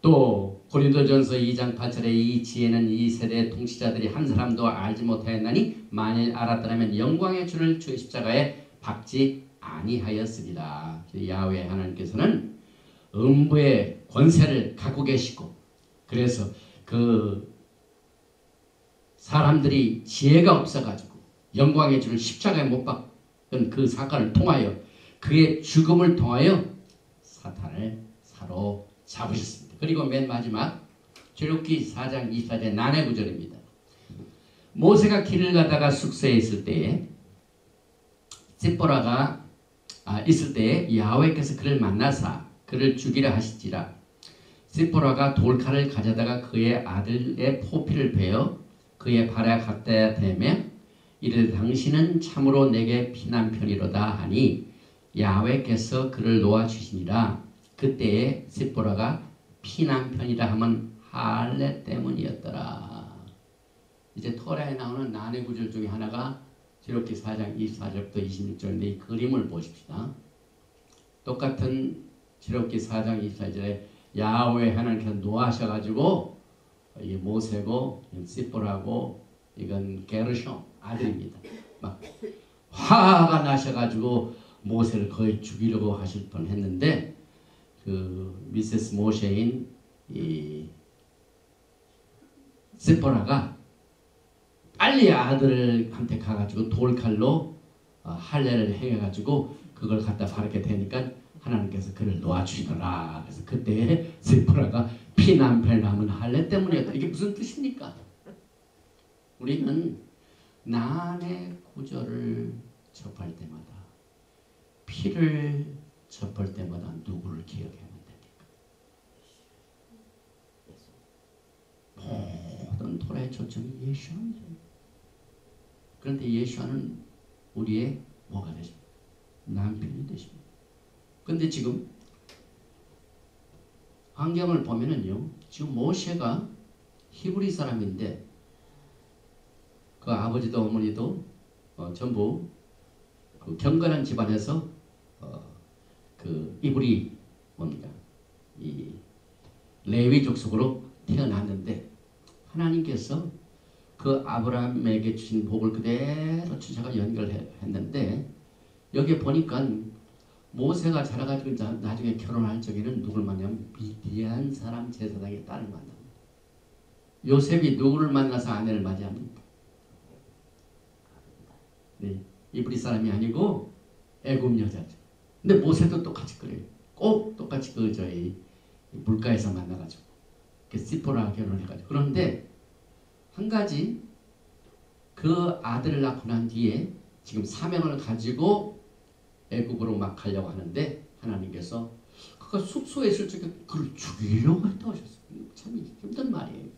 또 고린도전서 2장 8절에 이 지혜는 이 세대의 통치자들이 한 사람도 알지 못하였나니 만일 알았더라면 영광의 주를 주의 십자가에 박지 아니하였으리라. 야훼 하나님께서는 음부의 권세를 갖고 계시고, 그래서 그 사람들이 지혜가 없어가지고 영광의 주를 십자가에 못 박은 그 사건을 통하여 그의 죽음을 통하여 사탄을 사로잡으셨습니다. 그리고 맨 마지막 출애굽기 4장 24절 난해 구절입니다. 모세가 길을 가다가 숙소에 있을 때에 찌뽀라가 있을 때에 야훼께서 그를 만나사 그를 죽이려 하시지라. 찌뽀라가 돌칼을 가져다가 그의 아들의 포피를 베어 그의 발에 갖다 대며 이르되 당신은 참으로 내게 피난편이로다 하니 야훼께서 그를 놓아주시니라. 그때에 찌뽀라가 피난편이라 하면 할례 때문이었더라. 이제 토라에 나오는 난해 구절 중에 하나가 출애굽기 4장 24절부터 26절인데 이 그림을 보십시다. 똑같은 출애굽기 4장 24절에 야훼 하나님께서 노하셔가지고 이게 모세고 씹보라고 이건 게르숑 아들입니다. 막 화가 나셔가지고 모세를 거의 죽이려고 하실 뻔했는데 그 미세스 모세인 이 씹보라가 빨리 아들한테 가가지고 돌칼로 할례를 행해가지고 그걸 갖다 바르게 되니까 하나님께서 그를 놓아주시더라. 그래서 그때 씹보라가 피난편 남은 할례 때문이었다. 이게 무슨 뜻입니까? 우리는 난의 구절을 접할 때마다 피를 접할 때마다 누구를 기억해야 됩니까? 모든 토라의 초점이 예수입니다. 그런데 예수는 우리의 뭐가 되십니까? 남편이 되십니다. 그런데 지금 환경을 보면은요, 지금 모세가 히브리 사람인데 그 아버지도 어머니도 전부 그 경건한 집안에서 그 이브리 뭡니까 이 레위 족속으로 태어났는데 하나님께서 그 아브라함에게 주신 복을 그대로 주셔가 연결했는데 여기 보니까 모세가 자라가지고 나중에 결혼할 적에는 누굴 만나면 미디안 사람 제사장의 딸을 만납니다. 요셉이 누구를 만나서 아내를 맞이합니까? 네, 이브리 사람이 아니고 애굽 여자죠. 근데 모세도 똑같이 그래요. 꼭 똑같이 그 저희 물가에서 만나가지고 시포라 결혼해가지고. 그런데 한 가지 그 아들을 낳고 난 뒤에 지금 사명을 가지고 애굽으로 막 가려고 하는데 하나님께서 그가 숙소에 있을 적에 그를 죽이려고 했다고 하셨어요. 참 힘든 말이에요.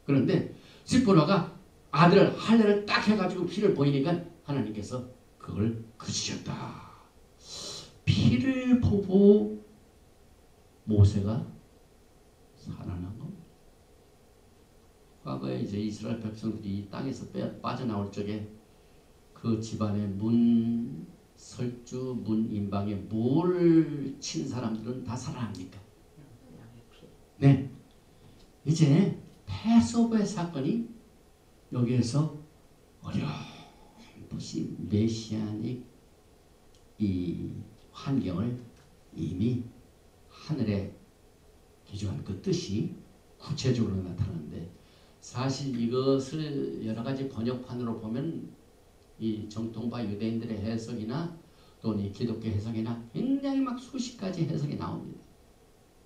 그런데 시포라가 아들 할례를 딱 해가지고 피를 보이니까 하나님께서 그걸 그치셨다. 피를 보고 모세가 살아난 겁니다. 과거에 이제 이스라엘 백성들이 이 땅에서 빠져나올 적에 그 집안의 문 설주, 문 인방에 뭘 친 사람들은 다 살아납니까? 네. 이제 패스오버의 사건이 여기에서 어렴풋이 메시아닉 이 환경을 이미 하늘에 기준한 그 뜻이 구체적으로 나타나는데 사실 이것을 여러 가지 번역판으로 보면 이 정통파 유대인들의 해석이나 또는 이 기독교 해석이나 굉장히 막 수십 가지 해석이 나옵니다.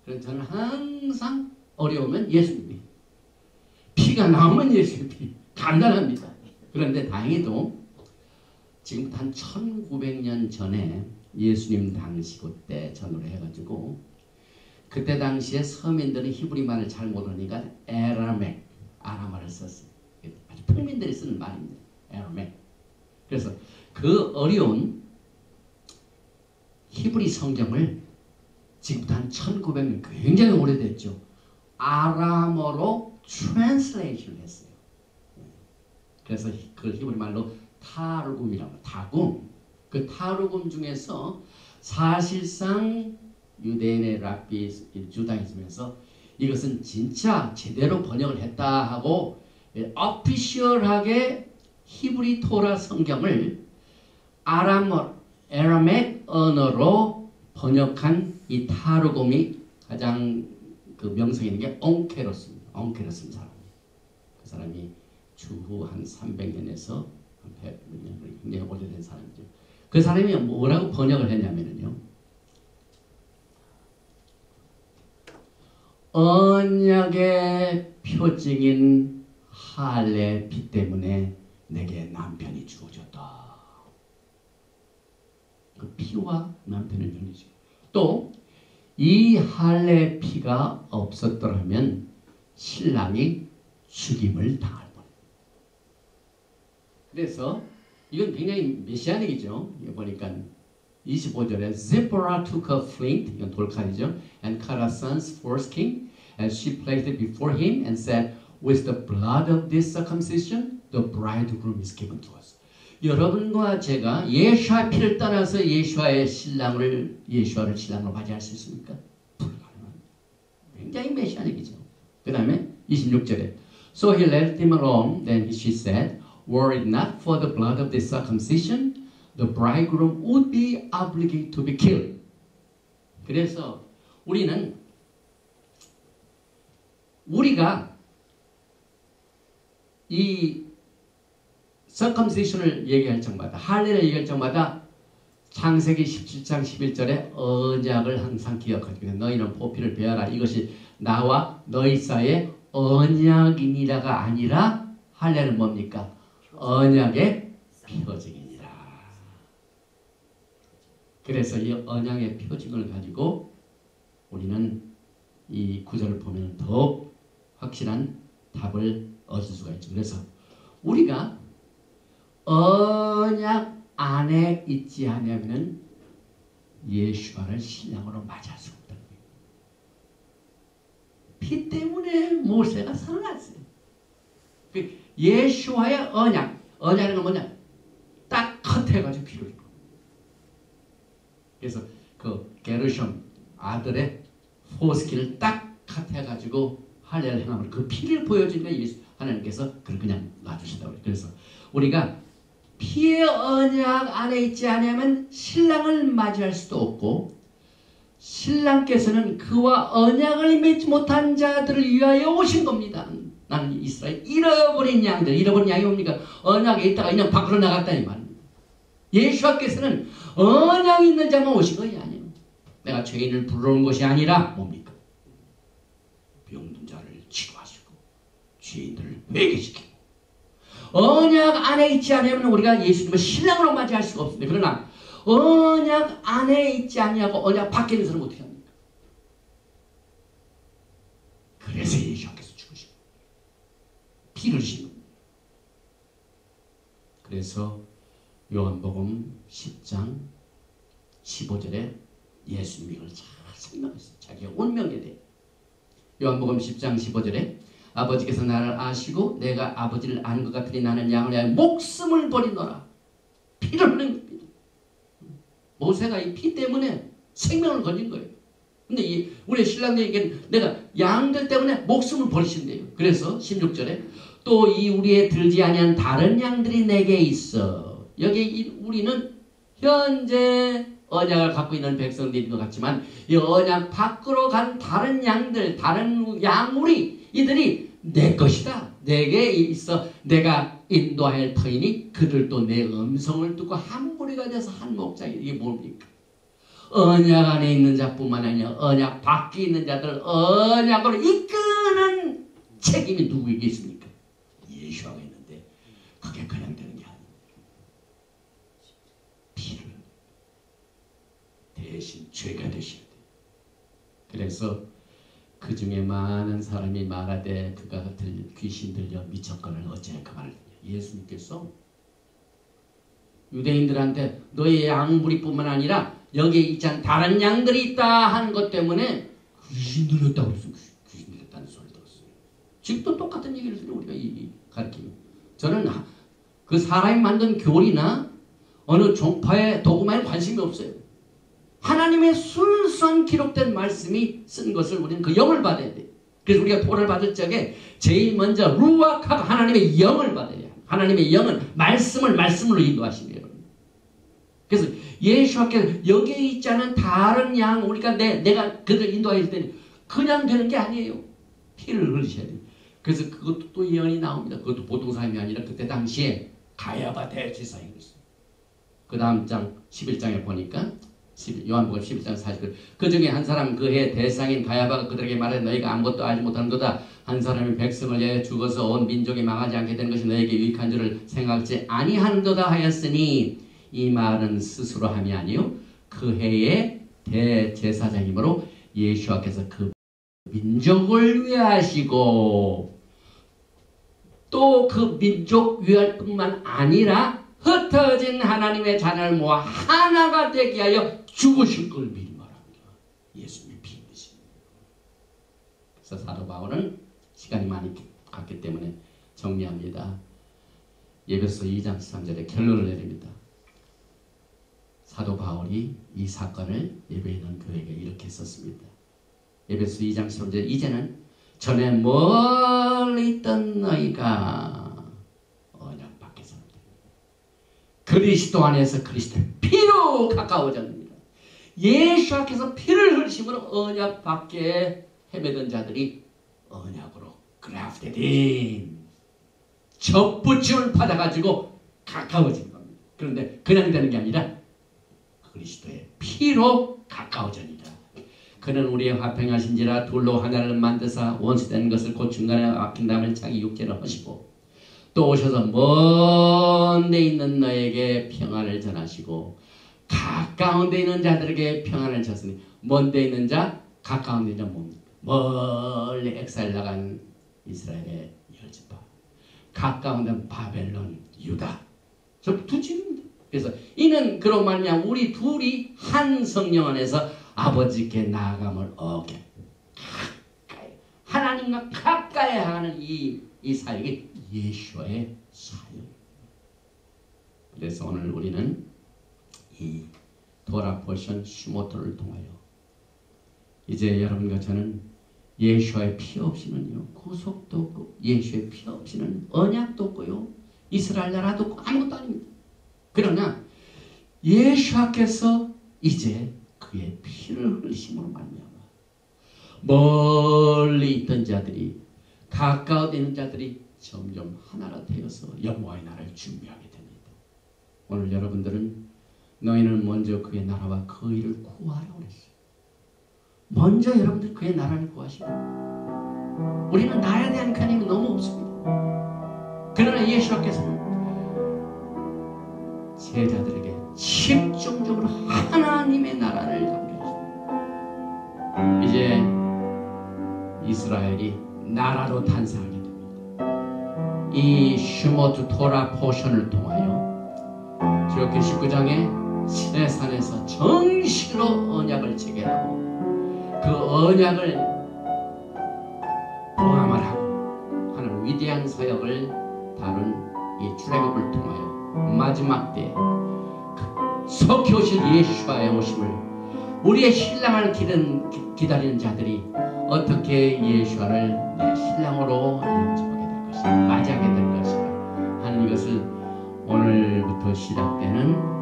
그래서 저는 항상 어려우면 예수님이 피가 나오면 예수님이 간단합니다. 그런데 다행히도 지금부터 한 1900년 전에 예수님 당시 그때 전후로 해가지고 그때 당시에 서민들은 히브리말을 잘 모르니까 아람어를 썼어요. 아주 평민들이 쓰는 말입니다. 에라멕. 그래서 그 어려운 히브리 성경을 지금부터 한 1900년 굉장히 오래됐죠. 아람어로 트랜슬레이션 했어요. 그래서 그 히브리 말로 타르굼이라고 타굼. 그 타르굼 중에서 사실상 유대인의 랍비 주다이즘에서 이것은 진짜 제대로 번역을 했다 하고 오피셜하게 히브리 토라 성경을 아람액 언어로 번역한 이 타르굼이 가장 그 명성 있는 게 옹케로스입니다. 옹케로스 사람. 그 사람이 주후 한 300년에서 굉장히 오래된 사람이죠. 그 사람이 뭐라고 번역을 했냐면요. 언약의 표징인 할례 피 때문에 내게 남편이 주어졌다. 그 피와 남편을 정리죠. 또 이 할례 피가 없었더라면 신랑이 죽임을 당할 뻔. 그래서 이건 굉장히 메시아닉이죠. 보니까 25절에 Zipporah took a flint, 이건 돌칼이죠, and cut her son's foreskin, and she placed it before him and said, with the blood of this circumcision, the bridegroom is given to us. 여러분과 제가 예수와 피를 따라서 예수와의 신랑을 신랑으로 맞이할 수 있습니까? 불가능한. 굉장히 메시아닉이죠. 그 다음에 26절에 So he let him alone. Then she said, were it not for the blood of this circumcision, the bridegroom would be obligated to be killed. 그래서 우리가 이 circumcision을 얘기할 적마다, 할례를 얘기할 적마다 창세기 17장 11절에 언약을 항상 기억하기 위해 너희는 보피를 베어라. 이것이 나와 너희 사이의 언약이니라가 아니라 할례는 뭡니까? 언약의 표징이니라. 그래서 이 언약의 표징을 가지고 우리는 이 구절을 보면 더욱 확실한 답을 얻을 수가 있죠. 그래서 우리가 언약 안에 있지 않으면 예수와를 신랑으로 맞이할 수 없다는 거예요. 피 때문에 모세가 살아났어요. 예수와의 언약은 뭐냐? 딱 컷해가지고 피를 입고. 그래서 그 게르숑 아들의 포스키를 딱 컷해가지고 할례를 행함을 그 피를 보여준 거예요. 하나님께서 그걸 그냥 놔주신다고. 그래서 우리가 피의 언약 안에 있지 않으면 신랑을 맞이할 수도 없고, 신랑께서는 그와 언약을 맺지 못한 자들을 위하여 오신 겁니다. 나는 이스라엘 잃어버린 양이 뭡니까? 언약에 있다가 그냥 밖으로 나갔다니 말입니다. 예수께서는 언약이 있는 자만 오신 것이 아니에요. 내가 죄인을 부르는 것이 아니라 뭡니까? 병든 자를 치료하시고 죄인들을 회개시키고. 언약 안에 있지 않으면 우리가 예수님을 신랑으로 맞이할 수가 없습니다. 그러나 언약 안에 있지 아니하고 언약 밖에 있는 사람은 어떻게 합니까? 그래서 예수께서 죽으시고 피를 흘리신 겁니다. 그래서 요한복음 10장 15절에 예수님이 이걸 잘 설명했어요. 자기가 운명에 대해. 요한복음 10장 15절에 아버지께서 나를 아시고 내가 아버지를 아는 것 같으니 나는 양을 위하여 목숨을 버리노라. 피를 흘린 겁니다. 모세가 이 피 때문에 생명을 걸린 거예요. 근데 우리 신랑들에게 내가 양들 때문에 목숨을 버리신대요. 그래서 16절에 또 이 우리의 들지 아니한 다른 양들이 내게 있어. 여기 우리는 현재 언약을 갖고 있는 백성들인 것 같지만 이 언약 밖으로 간 다른 양들, 다른 양우리 이들이 내 것이다. 내게 있어 내가 인도할 터이니 그들도 내 음성을 듣고 한 무리가 돼서 한 목장이. 이게 뭡니까? 언약 안에 있는 자뿐만 아니라 언약 밖에 있는 자들 언약으로 이끄는 책임이 누구에게 있습니까? 예수가 있는데 그게 그냥 되는 게 아니에요. 피를 대신 죄가 되셔야 돼요. 그래서 그 중에 많은 사람이 말하되 그가 귀신 들려 미쳤거늘 어찌하여 그 말을 듣냐. 예수님께서 유대인들한테 너희 양무리뿐만 아니라 여기에 있지 않은 다른 양들이 있다 하는 것 때문에 귀신 들렸다고 그랬어요. 귀신 들렸다는 소리를 들었어요. 지금도 똑같은 얘기를 들어요. 우리가 가르치면. 저는 그 사람이 만든 교리나 어느 종파의 도구만에 관심이 없어요. 하나님의 순수한 기록된 말씀이 쓴 것을 우리는 그 영을 받아야 돼요. 그래서 우리가 도를 받을 적에 제일 먼저 루아하고 하나님의 영을 받아야 돼요. 하나님의 영은 말씀으로 인도하시네요. 그래서 예수께서 여기에 있지 않은 다른 양 우리가 내가 그들 인도할 때는 그냥 되는 게 아니에요. 피를 흘리셔야 돼요. 그래서 그것도 또 예언이 나옵니다. 그것도 보통 사람이 아니라 그때 당시에 가야바 대제사장이 그랬어요. 그 다음 장 11장에 보니까 요한복음 11장 40절 그 중에 한 사람 그의 대상인 가야바가 그들에게 말해 너희가 아무것도 알지 못하는도다. 한 사람이 백성을 위하여 죽어서 온 민족이 망하지 않게 되는 것이 너에게 유익한 줄을 생각지 아니하는도다 하였으니 이 말은 스스로 함이 아니요 그 해의 대제사장이므로 예수와께서 그 민족을 위하시고 또 그 민족 위할 뿐만 아니라 흩어진 하나님의 자녀를 모아 하나가 되게 하여 죽으실 걸 미리 말합니다. 예수님이 비밀이십니다. 그래서 사도 바울은 시간이 많이 갔기 때문에 정리합니다. 에베소 2장 13절에 결론을 내립니다. 사도 바울이 이 사건을 예배에 있는 교회에게 이렇게 썼습니다. 에베소 2장 13절 이제는 전에 멀리 있던 너희가 언약 밖에서 그리스도 안에서 그리스도의 피로 가까워졌습니다. 예수 앞에서 피를 흘리심으로 언약 밖에 헤매던 자들이 언약으로 grafted in 접붙임을 받아가지고 가까워진 겁니다. 그런데 그냥 되는 게 아니라 그리스도의 피로 가까워지니라. 그는 우리의 화평하신지라 둘로 하나를 만드사 원수된 것을 곧 중간에 아낀 다음에 자기 육체를 하시고 또 오셔서 먼 데 있는 너에게 평안을 전하시고 가까운 데 있는 자들에게 평안을 줬으니 먼 데 있는 자 가까운 데 있는 자 뭡니까? 멀리 엑사일 나간 이스라엘의 열지파 가까운 데는 바벨론 유다 저 두 집입니다. 그래서 이는 그로 말미암아 우리 둘이 한 성령 안에서 아버지께 나아감을 얻게 가까이 하나님과 가까이 하는 이 사역이 예수의 사역. 그래서 오늘 우리는 이 도라 포션 슈모토를 통하여 이제 여러분과 저는 예수의 피 없이는요 구속도 없고 예수의 피 없이는 언약도 없고요 이스라엘 나라도 없고 아무것도 아닙니다. 그러나 예수께서 이제 그의 피를 흘리심으로 말미암아 멀리 있던 자들이 가까워 있는 자들이 점점 하나가 되어서 영광의 나라를 준비하게 됩니다. 오늘 여러분들은 너희는 먼저 그의 나라와 그 일을 구하라고 했어요. 먼저 여러분들 그의 나라를 구하시고 우리는 나라에 대한 개념이 너무 없습니다. 그러나 예수께서는 제자들에게 집중적으로 하나님의 나라를 강조했습니다. 이제 이스라엘이 나라로 탄생하게 됩니다. 이 슈모트 토라 포션을 통하여 주역기 19장에 시내산에서 정식으로 언약을 체결하고 그 언약을 봉함을 하고 하는 위대한 사역을 다룬 이 출애굽을 통하여 마지막 때 속히 오실 예수와의 오심을 우리의 신랑을 기다리는 자들이 어떻게 예수와를 내 신랑으로 영접하게 될 것인가 맞이하게 될 것인가 하는 이것을 오늘부터 시작되는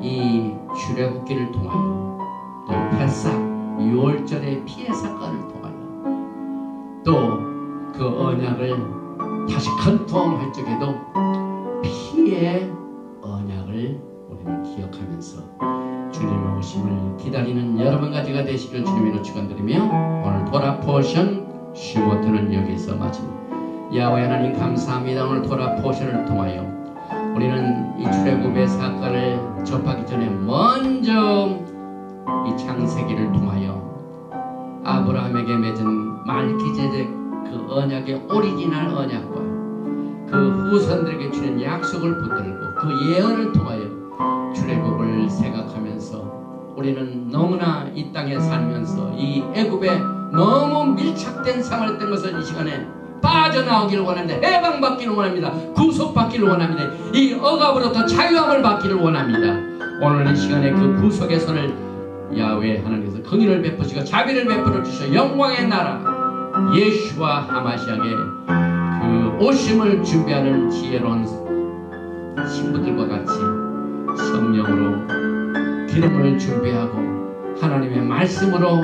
이 출애굽기를 통하여 또 패사 6월절의 피해 사건을 통하여 또 그 언약을 다시 컨펌할 적에도 피의 언약을 우리는 기억하면서 주님의 오심을 기다리는 여러분과 제가 되시길 주님으로 축원드리며 오늘 도라 포션 슈모트는 여기서 마칩니다. 야훼 하나님 감사합니다. 오늘 도라 포션을 통하여 우리는 이 출애굽의 사건을 접하기 전에 먼저 이 창세기를 통하여 아브라함에게 맺은 말기제덱 그 언약의 오리지널 언약과 그 후손들에게 주는 약속을 붙들고 그 예언을 통하여 출애굽을 생각하면서 우리는 너무나 이 땅에 살면서 이 애굽에 너무 밀착된 생활했던 것을 이 시간에 빠져나오기를 원합니다. 해방받기를 원합니다. 구속받기를 원합니다. 이 억압으로부터 자유함을 받기를 원합니다. 오늘 이 시간에 그 구속의 손을 야훼 하나님께서 긍휼을 베푸시고 자비를 베풀어 주셔 영광의 나라 예수와 하마시아의 그 오심을 준비하는 지혜로운 신부들과 같이 성령으로 기름을 준비하고 하나님의 말씀으로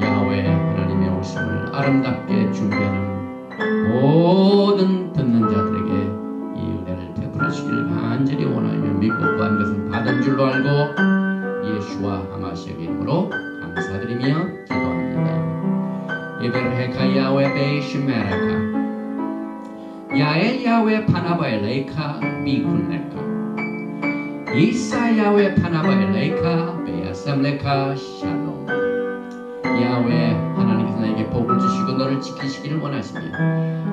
야훼 하나님의 오심을 아름답게 준비하는 모든 듣는 자들에게 이 은혜를 베풀어 주시기 간절히 원하며 믿고 구한 것은 받은 줄로 알고 예수와 하마시아의 이름으로 감사드리며 기도합니다. 에베르헤카 야훼 베이시메레카 야엘 야훼 파나바엘 레이카 비쿨레카 이사 야훼 파나바엘 레이카 베야삼레카 샬롬. 야훼 하나님께서 나에게 복을 주시고 너를 지키시기를 원하시며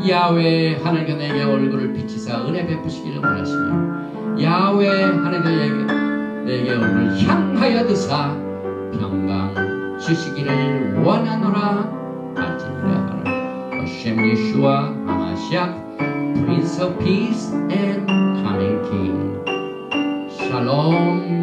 야훼 하나님께서 내게 얼굴을 비치사 은혜 베푸시기를 원하시며 야훼 하나님께서 내게 얼굴을 향하여 드사 평강 주시기를 원하노라 할지니라. 하나님 하셈 예수와 하마시아 Prince of Peace and Coming King. Shalom.